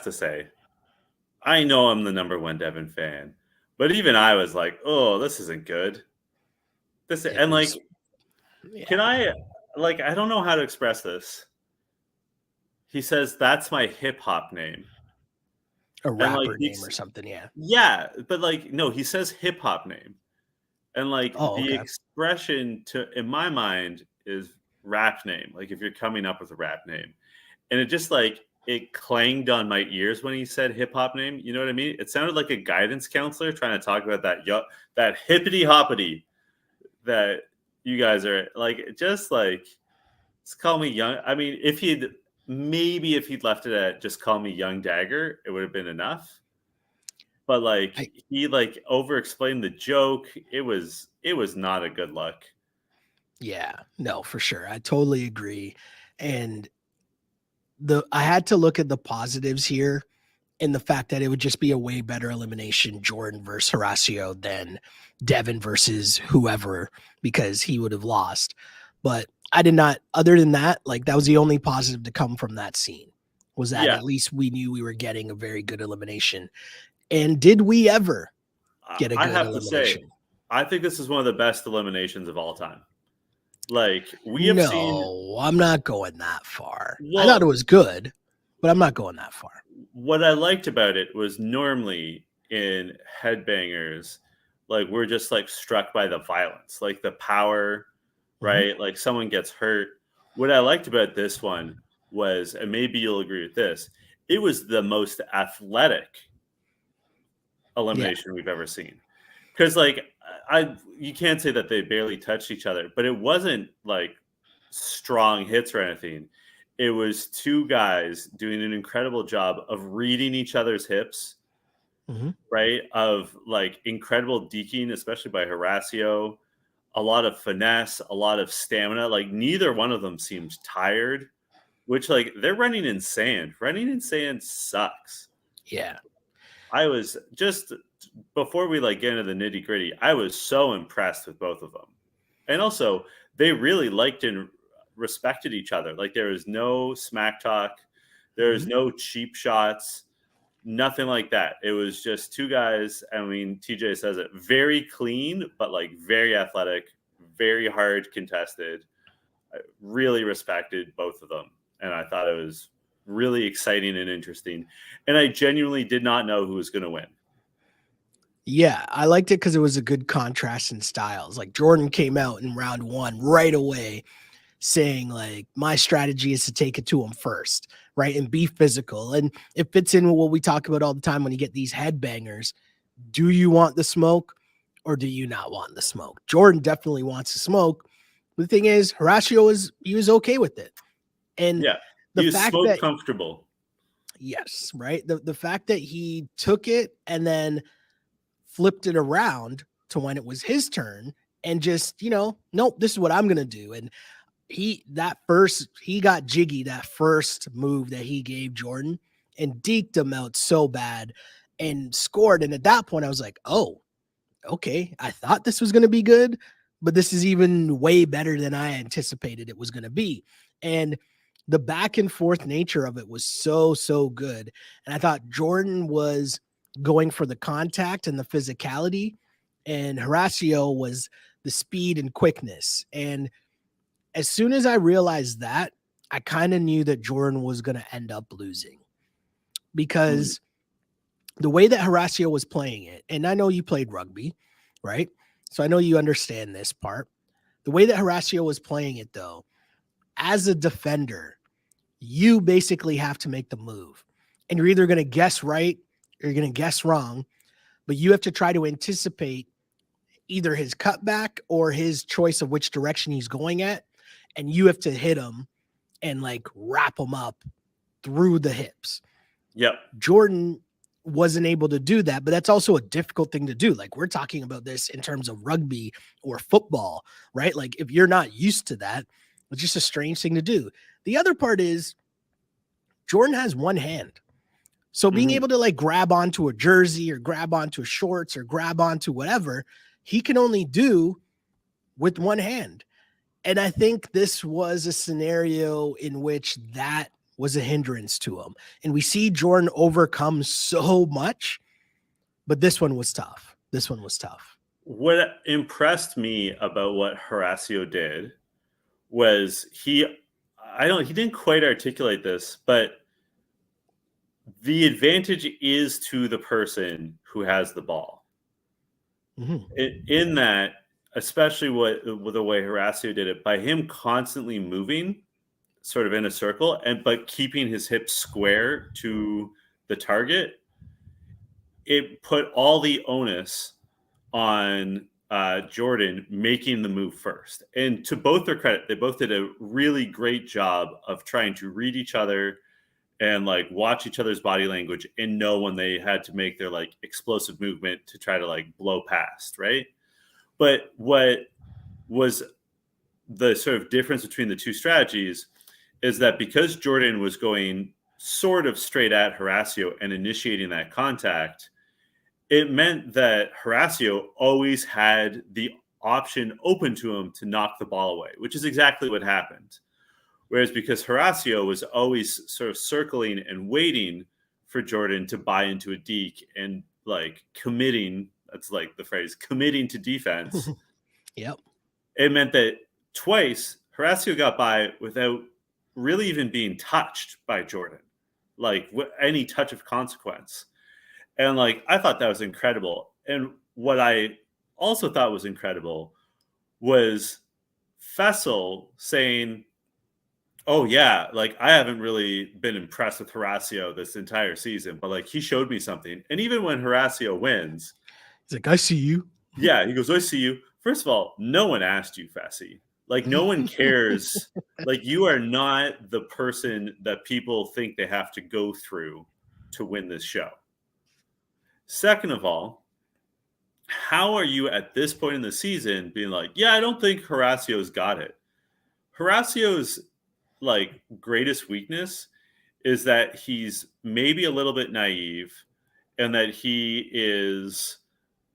A: to say, I know I'm the number one Devin fan, but even I was like, oh, this isn't good. And like,
B: yeah.
A: can I, like, I don't know how to express this. he says that's my hip hop name.
B: A
A: And like
B: rapper name or something. Yeah.
A: yeah, but like no, he says hip hop name. And like
B: Oh,
A: the
B: okay.
A: expression to in my mind is rap name. Like if you're coming up with a rap name. And it just like it clanged on my ears when he said hip hop name. You know what I mean? It sounded like a guidance counselor trying to talk about that hippity hoppity that you guys are like. Just like just call me young. I mean, if he'd left it at just call me young dagger, it would have been enough. But like
B: I,
A: he like over explained the joke. It was not a good look.
B: yeah, no, for sure. I totally agree. And I had to look at the positives here in the fact that it would just be a way better elimination, Jordan versus Horacio, than Devin versus whoever, because he would have lost. But I did not, other than that, like that was the only positive to come from that scene, was that
A: Yeah,
B: at least we knew we were getting a very good elimination. And did we ever get a
A: I
B: good
A: have to say,
B: elimination?
A: I think this is one of the best eliminations of all time. Like we have seen,
B: No, I'm not going that far. I thought it
A: well,
B: was good, but I'm not going that far.
A: what I liked about it was normally in headbangers, like we're just like struck by the violence, like the power,
B: Mhm.
A: right? Like someone gets hurt. What I liked about this one was, and maybe you'll agree with this, it was the most athletic
B: Yeah.
A: elimination we've ever seen. Because like you can't say that they barely touched each other, but it wasn't like strong hits or anything. It was two guys doing an incredible job of reading each other's hips,
B: Mhm.
A: right? Of like incredible deking, especially by Horacio, a lot of finesse, a lot of stamina. Like neither one of them seemed tired, which like they're running in sand. Running in sand sucks.
B: Yeah.
A: I was just before we like get into the nitty gritty, I was so impressed with both of them. And also, they really liked and respected each other. Like there was no smack talk, there was
B: Mhm.
A: no cheap shots, nothing like that. It was just two guys. I mean, TJ says it very clean, but like very athletic, very hard contested. I really respected both of them. And I thought it was really exciting and interesting. And I genuinely did not know who was going to win.
B: Yeah, I liked it because it was a good contrast in styles. Like Jordan came out in round one right away saying, like, my strategy is to take it to him first, right? And be physical. And it fits in with what we talk about all the time when you get these headbangers. Do you want the smoke or do you not want the smoke? Jordan definitely wants the smoke. The thing is, Horacio was okay with it. And
A: Yeah.
B: the
A: He was
B: fact
A: smoke
B: that
A: comfortable.
B: yes, right? The fact that he took it and then flipped it around to when it was his turn and just, nope, this is what I'm going to do. And he got jiggy that first move that he gave Jordan and deked him out so bad and scored. And at that point, I was like, oh, okay, I thought this was going to be good, but this is even way better than I anticipated it was going to be. And the back and forth nature of it was so good. And I thought Jordan was going for the contact and the physicality, and Horacio was the speed and quickness. And as soon as I realized that, I kind of knew that Jordan was going to end up losing
A: Mhm.
B: because the way that Horacio was playing it, and I know you played rugby, right? So I know you understand this part. The way that Horacio was playing it, though, as a defender, you basically have to make the move. And you're either going to guess right or you're going to guess wrong, but you have to try to anticipate either his cutback or his choice of which direction he's going at. And you have to hit him and like wrap him up through the hips.
A: Yep.
B: Jordan wasn't able to do that, but that's also a difficult thing to do. Like we're talking about this in terms of rugby or football, right? Like if you're not used to that, it's just a strange thing to do. The other part is Jordan has one hand. So being
A: Mhm.
B: able to like grab onto a jersey or grab onto shorts or grab onto whatever, he can only do with one hand. And I think this was a scenario in which that was a hindrance to him. And we see Jordan overcome so much, but this one was tough. This one was tough.
A: What impressed me about what Horacio did was he didn't quite articulate this, but the advantage is to the person who has the ball. In that, especially with the way Horacio did it, by him constantly moving sort of in a circle but keeping his hips square to the target, it put all the onus on Jordan making the move first. And to both their credit, they both did a really great job of trying to read each other and like watch each other's body language and know when they had to make their like explosive movement to try to like blow past, right? But what was the sort of difference between the two strategies is that because Jordan was going sort of straight at Horacio and initiating that contact, it meant that Horacio always had the option open to him to knock the ball away, which is exactly what happened. Whereas because Horacio was always sort of circling and waiting for Jordan to buy into a deke and like committing, that's like the phrase, committing to defense.
B: Yep.
A: It meant that twice Horacio got by without really even being touched by Jordan, like any touch of consequence. And like, I thought that was incredible. And what I also thought was incredible was Fessel saying, oh yeah, like I haven't really been impressed with Horacio this entire season, but like he showed me something. And even when Horacio wins,
B: he's like, I see you.
A: Yeah, he goes, I see you. First of all, no one asked you, Fessy. Like no one cares. Like you are not the person that people think they have to go through to win this show. Second of all, how are you at this point in the season being like, yeah, I don't think Horacio's got it. Horacio's like greatest weakness is that he's maybe a little bit naive and that he is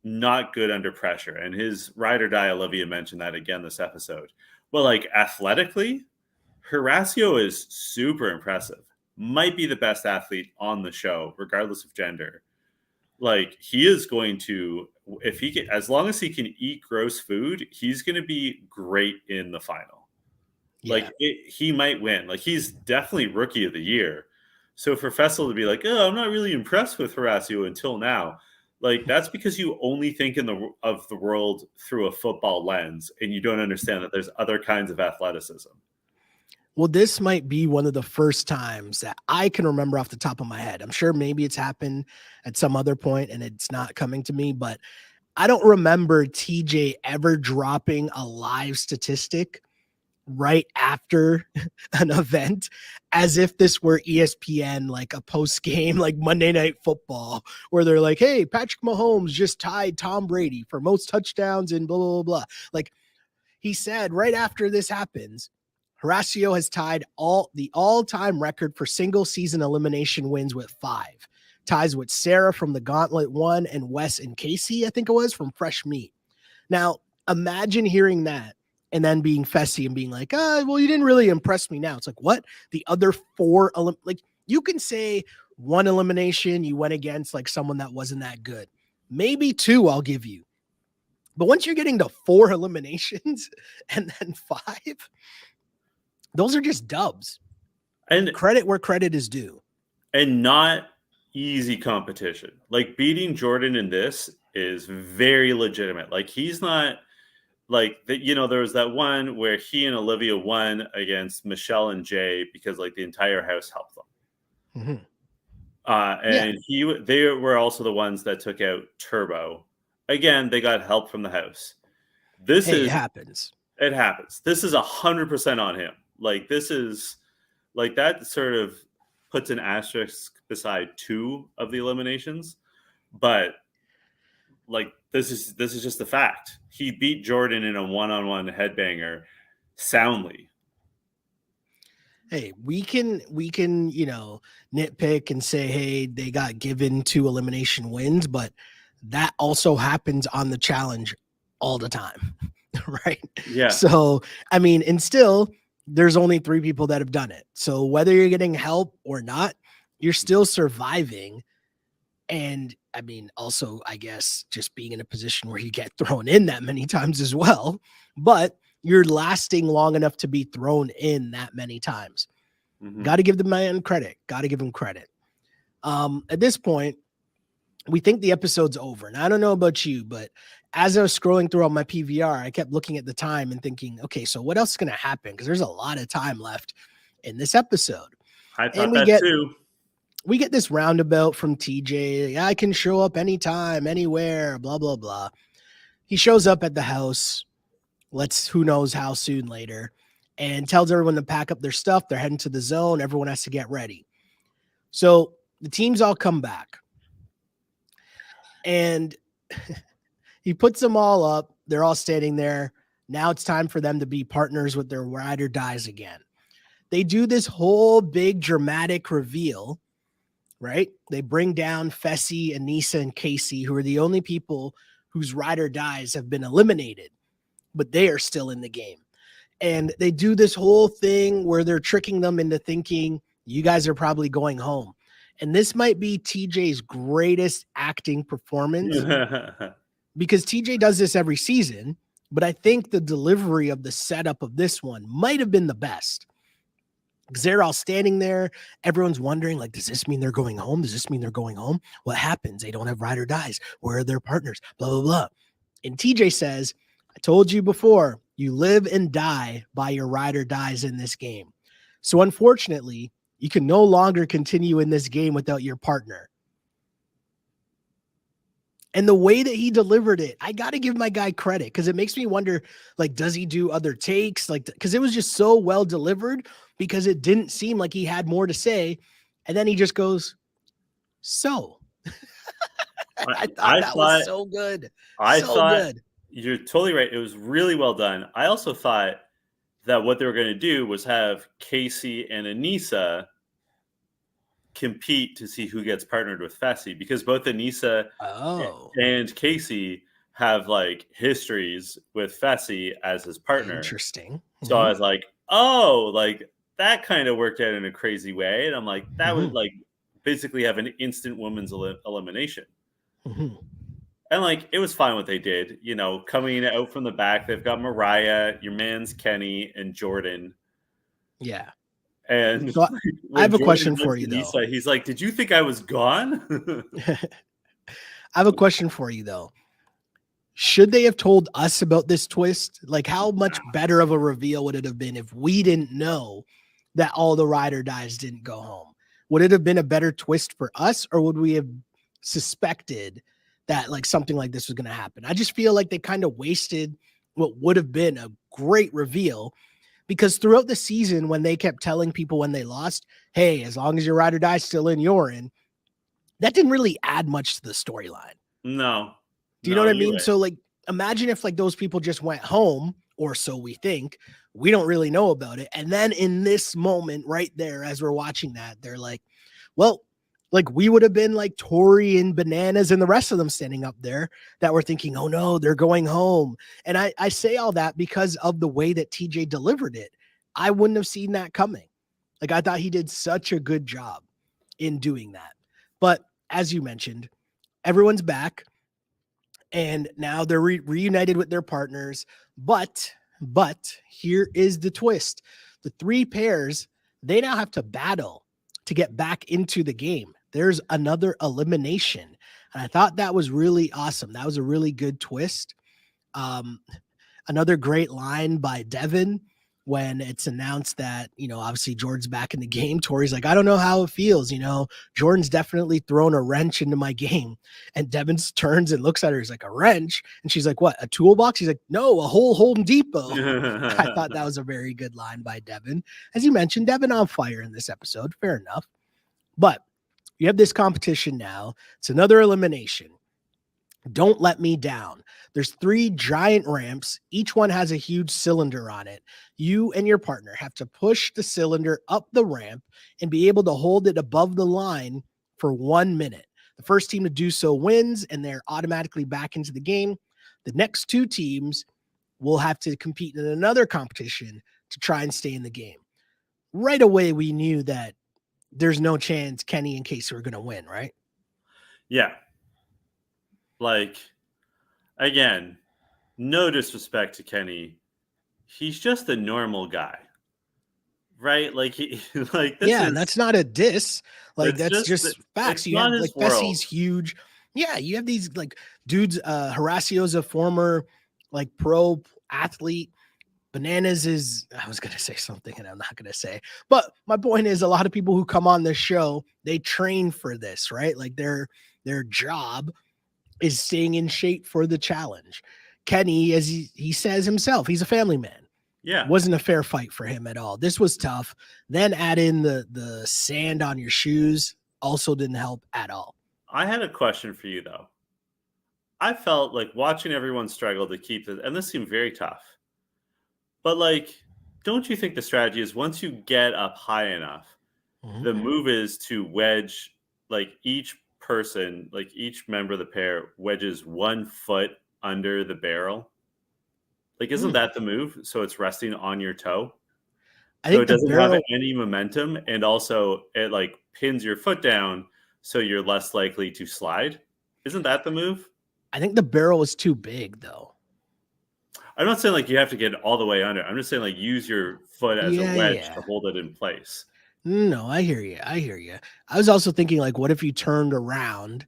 A: not good under pressure. And his ride or die, Olivia mentioned that again this episode. But like athletically, Horacio is super impressive. Might be the best athlete on the show, regardless of gender. Like he is going to, if he can, as long as he can eat gross food, he's going to be great in the final. Yeah. Like he might win. Like he's definitely rookie of the year. So for Fessel to be like, oh, I'm not really impressed with Horacio until now. Like that's because you only think of the world through a football lens, and you don't understand that there's other kinds of athleticism.
B: Well, this might be one of the first times that I can remember off the top of my head. I'm sure maybe it's happened at some other point and it's not coming to me, but I don't remember TJ ever dropping a live statistic right after an event as if this were ESPN, like a post game, like Monday Night Football, where they're like, hey, Patrick Mahomes just tied Tom Brady for most touchdowns and blah, blah, blah. Like he said right after this happens, Horacio has tied the all-time record for single season elimination wins with 5. Ties with Sarah from the Gauntlet 1 and Wes and Casey, I think it was, from Fresh Meat. Now, imagine hearing that and then being Fessy and being like, well, you didn't really impress me now. It's like, what? The other 4, like you can say 1 elimination, you went against like someone that wasn't that good. Maybe 2 I'll give you. But once you're getting to 4 eliminations and then 5, those are just dubs. And credit where credit is due.
A: And not easy competition. Like beating Jordan in this is very legitimate. Like he's not like that, you know, there was that one where he and Olivia won against Michelle and Jay because like the entire house helped them. Mm-hmm. They were also the ones that took out Turbo. Again, they got help from the house.
B: It happens.
A: It happens. This is 100% on him. Like this is like that sort of puts an asterisk beside 2 of the eliminations, but like this is just the fact. He beat Jordan in a one-on-one headbanger soundly.
B: Hey, we can, you know, nitpick and say, hey, they got given 2 elimination wins, but that also happens on the challenge all the time, right?
A: Yeah.
B: So, I mean, and still, there's only 3 people that have done it. So whether you're getting help or not, you're still surviving. And I mean, also, I guess just being in a position where you get thrown in that many times as well. But you're lasting long enough to be thrown in that many times. Got to give the man credit. Got to give him credit. At this point, we think the episode's over. And I don't know about you, but as I was scrolling through on my PVR, I kept looking at the time and thinking, okay, so what else is going to happen? Because there's a lot of time left in this episode.
A: I thought
B: And
A: that too.
B: We get this roundabout from TJ. I can show up anytime, anywhere, blah, blah, blah. He shows up at the house. Who knows how soon later, and tells everyone to pack up their stuff. They're heading to the zone. Everyone has to get ready. So the teams all come back. And he puts them all up. They're all standing there. Now it's time for them to be partners with their ride or dies again. They do this whole big dramatic reveal, right? They bring down Fessy, Anissa, and Casey, who are the only people whose ride or dies have been eliminated, but they are still in the game. And they do this whole thing where they're tricking them into thinking you guys are probably going home. And this might be TJ's greatest acting performance because TJ does this every season, but I think the delivery of the setup of this one might have been the best. Because they're all standing there. Everyone's wondering, like, does this mean they're going home? Does this mean they're going home? What happens? They don't have ride or dies. Where are their partners? Blah, blah, blah. And TJ says, I told you before, you live and die by your ride or dies in this game. So unfortunately, you can no longer continue in this game without your partner. And the way that he delivered it, I got to give my guy credit because it makes me wonder, like, does he do other takes? Like, because it was just so well delivered because it didn't seem like he had more to say. And then he just goes, so. I thought that was so good. Good.
A: You're totally right. It was really well done. I also thought that what they were going to do was have Casey and Anissa compete to see who gets partnered with Fessy, because both Anissa and Casey have like histories with Fessy as his partner.
B: Interesting.
A: So I was like, oh, like that kind of worked out in a crazy way. And I'm like, that would like basically have an instant women's elimination. And like, it was fine what they did, you know, coming out from the back. They've got Mariah, your man's Kenny, and Jordan.
B: Yeah.
A: And
B: so I have a question for you, though.
A: He's like, did you think I was gone?
B: I have a question for you, though. Should they have told us about this twist? Like, how much better of a reveal would it have been if we didn't know that all the ride or dies didn't go home? Would it have been a better twist for us, or would we have suspected that like something like this was going to happen? I just feel like they kind of wasted what would have been a great reveal, because throughout the season, when they kept telling people when they lost, hey, as long as your ride or die is still in, you're in, that didn't really add much to the storyline.
A: No.
B: Do you know what I mean? Right. So like, imagine if like those people just went home, or so we think. We don't really know about it. And then in this moment right there, as we're watching that, they're like, well, like we would have been like Tori and Bananas and the rest of them standing up there that were thinking, oh no, they're going home. And I say all that because of the way that TJ delivered it. I wouldn't have seen that coming. Like I thought he did such a good job in doing that. But as you mentioned, everyone's back and now they're reunited with their partners. But here is the twist. The three pairs, they now have to battle to get back into the game. There's another elimination. And I thought that was really awesome. That was a really good twist. Another great line by Devin when it's announced that, you know, obviously Jordan's back in the game. Tori's like, I don't know how it feels. You know, Jordan's definitely thrown a wrench into my game. And Devin turns and looks at her. He's like, a wrench? And she's like, what, a toolbox? He's like, no, a whole Home Depot. I thought that was a very good line by Devin. As you mentioned, Devin on fire in this episode. Fair enough. But you have this competition now. It's another elimination. Don't let me down. There's 3 giant ramps. Each one has a huge cylinder on it. You and your partner have to push the cylinder up the ramp and be able to hold it above the line for 1 minute. The first team to do so wins, and they're automatically back into the game. The next 2 teams will have to compete in another competition to try and stay in the game. Right away, we knew that there's no chance Kenny and Casey were going to win, right?
A: Yeah. Like, again, no disrespect to Kenny. he's just a normal guy, right? Like he like this
B: Yeah, and
A: is
B: that's not a diss. Like
A: it's
B: that's
A: just
B: just facts.
A: it's
B: You
A: not
B: have
A: his
B: like
A: world.
B: Fessie's huge. Yeah, you have these like dudes. Horacio's a former like pro athlete. Bananas is, I was going to say something and I'm not going to say, but my point is a lot of people who come on this show, they train for this, right? Like their job is staying in shape for the challenge. Kenny, as he says himself, he's a family man.
A: Yeah.
B: Wasn't a fair fight for him at all. This was tough. Then add in the sand on your shoes, also didn't help at all.
A: I had a question for you though. I felt like watching everyone struggle to keep it, and this seemed very tough. But like, don't you think the strategy is once you get up high enough,
B: Mhm.
A: the move is to wedge like each person, like each member of the pair wedges 1 foot under the barrel? Like, isn't
B: Hmm.
A: that the move? So it's resting on your toe.
B: I
A: So
B: think
A: it
B: the
A: doesn't have
B: barrel,
A: any momentum, and also it like pins your foot down so you're less likely to slide. Isn't that the move?
B: I think the barrel was too big though.
A: I'm not saying like you have to get all the way under. I'm just saying like use your foot as a
B: Yeah,
A: wedge to
B: yeah.
A: hold it in place
B: No, I hear you. I hear you. I was also thinking, like, what if you turned around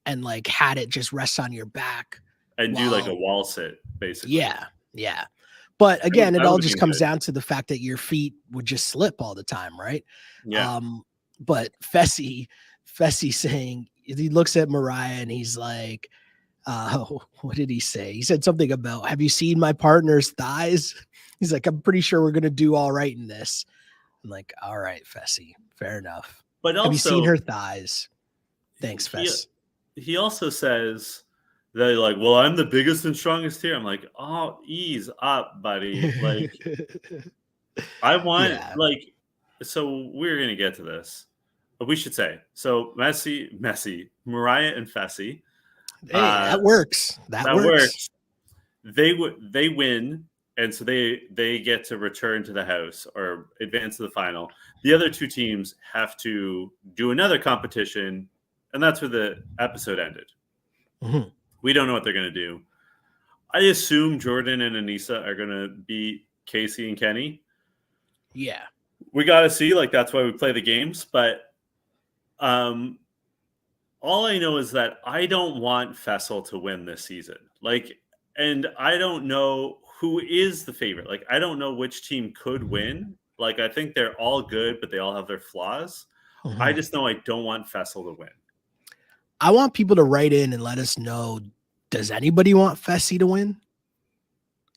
B: and like had it just rest on your back
A: and do like a
B: while,
A: wall sit, basically.
B: yeah, yeah. But again, it
A: That
B: all
A: would have
B: just
A: been
B: comes
A: good.
B: down to the fact that your feet would just slip all the time, right?
A: Yeah.
B: Um, but Fessy saying he looks at Mariah and he's like, what did he say? He said something about, have you seen my partner's thighs? He's like, I'm pretty sure we're gonna do all right in this. I'm like, all right, Fessy, fair enough.
A: But
B: Have you seen
A: also
B: her thighs? Thanks,
A: he
B: Fess.
A: he also says that like, well, I'm the biggest and strongest here. I'm like, oh, ease up, buddy. Like, I want
B: Yeah.
A: like, so we're gonna get to this. But we should say so. Mariah and Fessy.
B: Hey,
A: Uh,
B: that works. That
A: that
B: works.
A: works. They win, and so they get to return to the house or advance to the final. The other two teams have to do another competition, and that's where the episode ended.
B: Mhm.
A: We don't know what they're going to do. I assume Jordan and Anissa are going to beat Casey and Kenny.
B: Yeah.
A: We got to see. Like that's why we play the games. But um, all I know is that I don't want Fessel to win this season. Like, and I don't know who is the favorite. Like, I don't know which team could win. Like, I think they're all good, but they all have their flaws. I
B: Mhm.
A: just know I don't want Fessel to win.
B: I want people to write in and let us know, does anybody want Fessy to win?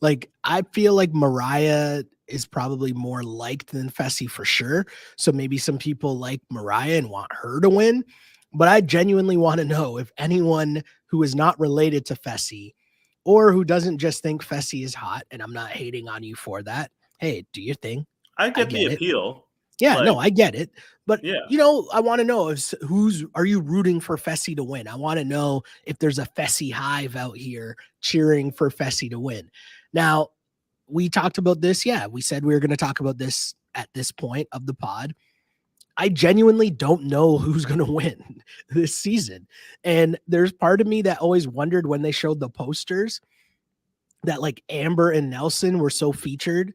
B: Like, I feel like Mariah is probably more liked than Fessy for sure. So maybe some people like Mariah and want her to win. But I genuinely want to know if anyone who is not related to Fessy or who doesn't just think Fessy is hot, and I'm not hating on you for that. Hey, do your thing.
A: I
B: I
A: get the
B: get it.
A: appeal.
B: Yeah,
A: Like,
B: no, I get it. But
A: yeah,
B: I want to know if who's are you rooting for Fessy to win? I want to know if there's a Fessy hive out here cheering for Fessy to win. Now, we talked about this. Yeah, we said we were going to talk about this at this point of the pod. I genuinely don't know who's going to win this season. And there's part of me that always wondered when they showed the posters that like Amber and Nelson were so featured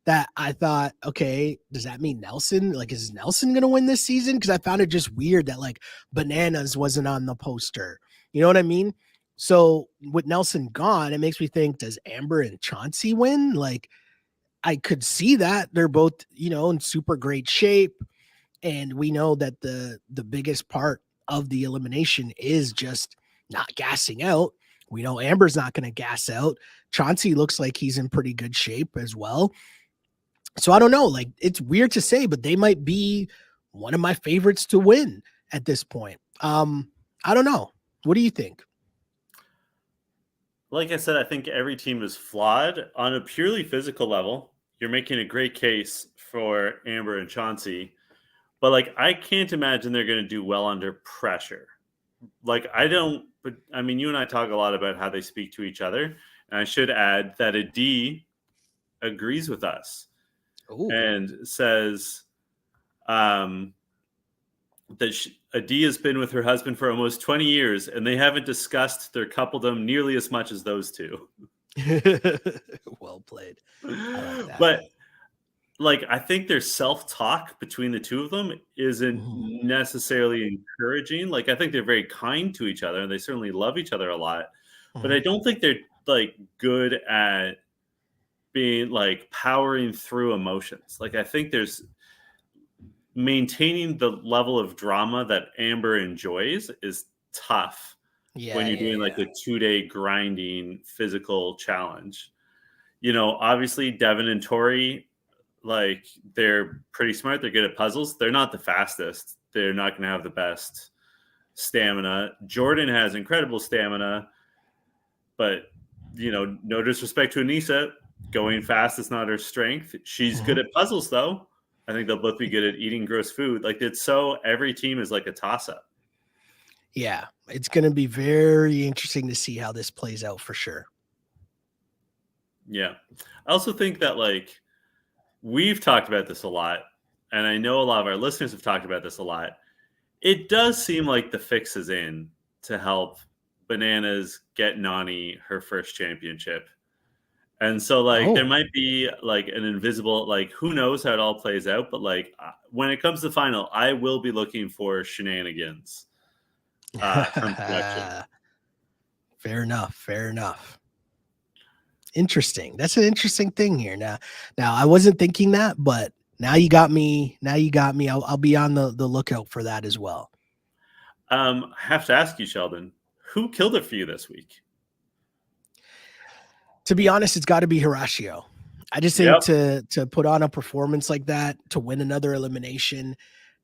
B: that I thought, okay, does that mean Nelson? Like, is Nelson going to win this season? Because I found it just weird that like Bananas wasn't on the poster. You know what I mean? So with Nelson gone, it makes me think, does Amber and Chauncey win? Like, I could see that they're both, in super great shape. And we know that the biggest part of the elimination is just not gassing out. We know Amber's not going to gas out. Chauncey looks like he's in pretty good shape as well. So I don't know. Like, it's weird to say, but they might be one of my favorites to win at this point. I don't know. What do you think?
A: like I said, I think every team is flawed on a purely physical level. You're making a great case for Amber and Chauncey, but like I can't imagine they're going to do well under pressure. Like I don't, but I mean, you and I talk a lot about how they speak to each other, and I should add that a D agrees with us
B: Oh,
A: and says um, that Adi has been with her husband for almost 20 years, and they haven't discussed their coupledom nearly as much as those two.
B: Well played. I like that.
A: But like, I think their self-talk between the two of them isn't
B: Mhm.
A: necessarily encouraging. Like, I think they're very kind to each other, and they certainly love each other a lot, but I
B: Mhm.
A: don't think they're, like, good at being, like, powering through emotions. Like, I think there's maintaining the level of drama that Amber enjoys is tough when
B: Yeah,
A: you're
B: yeah,
A: doing, like,
B: yeah.
A: a two-day grinding physical challenge. Obviously, Devin and Tori, like, they're pretty smart. They're good at puzzles. They're not the fastest. They're not going to have the best stamina. Jordan has incredible stamina, but no disrespect to Anissa, going fast is not her strength. She's good
B: Mhm.
A: at puzzles, though. I think they'll both be good at eating gross food. Like, it's so every team is like a toss up.
B: Yeah, it's gonna be very interesting to see how this plays out for sure.
A: Yeah. I also think that, like, we've talked about this a lot, and I know a lot of our listeners have talked about this a lot. It does seem like the fix is in to help Bananas get Nani her first championship. And so, like, there
B: Oh.
A: might be like an invisible, like, who knows how it all plays out, but like, when it comes to final, I will be looking for shenanigans from production.
B: Fair enough, fair enough. Interesting. That's an interesting thing here. Now I wasn't thinking that, but now you got me. I'll be on the lookout for that as well.
A: I have to ask you, Sheldon, who killed it for you this week?
B: To be honest, it's got to be Horatio. I just think
A: Yep.
B: to put on a performance like that, to win another elimination,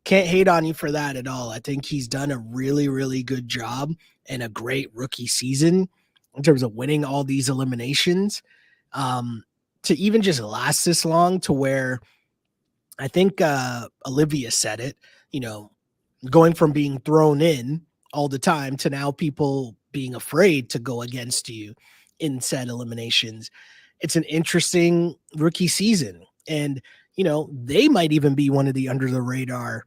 B: can't hate on you for that at all. I think he's done a really, really good job and a great rookie season in terms of winning all these eliminations. Um, to even just last this long, to where I think Olivia said it, you know, going from being thrown in all the time to now people being afraid to go against you in said eliminations. It's an interesting rookie season. And, they might even be one of the under the radar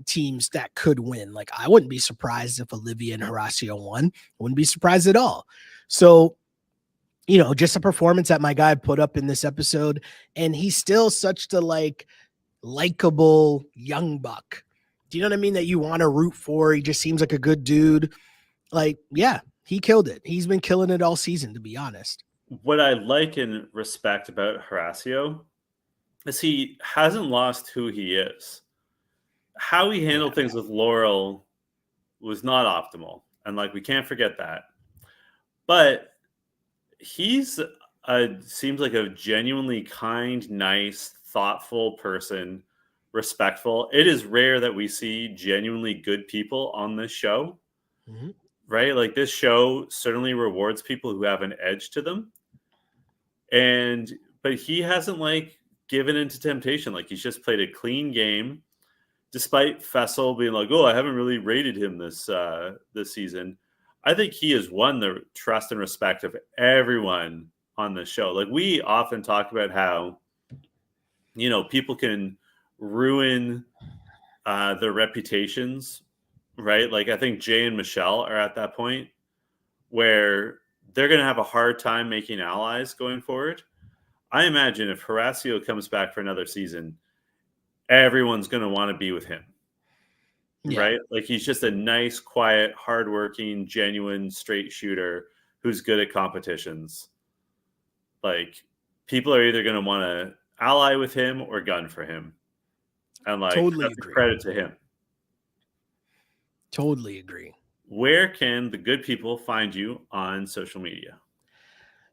B: teams that could win. Like, I wouldn't be surprised if Olivia and Horacio won. I wouldn't be surprised at all. So, just a performance that my guy put up in this episode. And he's still such the likable young buck. Do you know what I mean? That you want to root for. He just seems like a good dude. Like, yeah, he killed it. He's been killing it all season, to be honest.
A: What I like and respect about Horacio is he hasn't lost who he is. How he
B: Yeah.
A: handled things with Laurel was not optimal, and like, we can't forget that. But he's seems like a genuinely kind, nice, thoughtful person, respectful. It is rare that we see genuinely good people on this show,
B: Mhm.
A: right? Like, this show certainly rewards people who have an edge to them. And but he hasn't, like, given into temptation. Like, he's just played a clean game despite Fessel being like, "Oh, I haven't really rated him this season." I think he has won the trust and respect of everyone on the show. Like, we often talk about how people can ruin their reputations, right? Like, I think Jay and Michelle are at that point where they're going to have a hard time making allies going forward. I imagine if Horacio comes back for another season, everyone's going to want to be with him.
B: Yeah,
A: Right? Like, he's just a nice, quiet, hardworking, genuine, straight shooter who's good at competitions. Like, people are either going to want to ally with him or gun for him. And like,
B: totally
A: that's a
B: agree.
A: credit to him.
B: Totally agree.
A: Where can the good people find you on social media?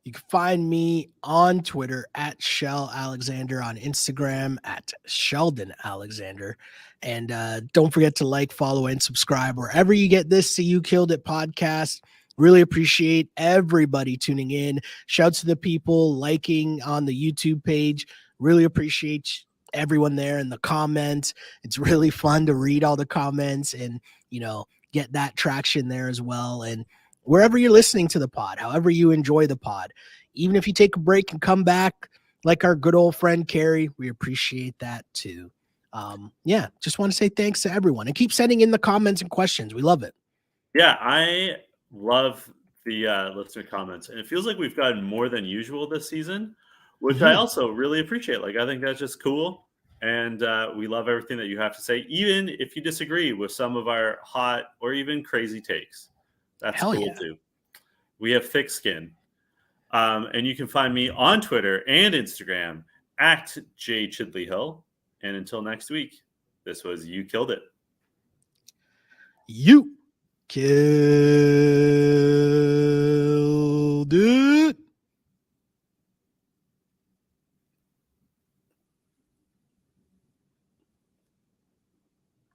B: You can find me on Twitter at Shell Alexander, on Instagram at Sheldon Alexander. And don't forget to like, follow, and subscribe wherever you get this See You Killed It podcast. Really appreciate everybody tuning in. Shouts to the people liking on the YouTube page. Really appreciate everyone there in the comments. It's really fun to read all the comments and, get that traction there as well. And wherever you're listening to the pod, however you enjoy the pod, even if you take a break and come back, like our good old friend Carrie, we appreciate that too. Yeah, just want to say thanks to everyone and keep sending in the comments and questions. We love it.
A: Yeah, I love the listener comments, and it feels like we've gotten more than usual this season, which I
B: Mhm.
A: also really appreciate. Like, I think that's just cool, and we love everything that you have to say, even if you disagree with some of our hot or even crazy takes. That's
B: Hell
A: cool
B: yeah.
A: too. We have thick skin. And you can find me on Twitter and Instagram at J Chidley Hill. And until next week, this was You Killed It.
B: You killed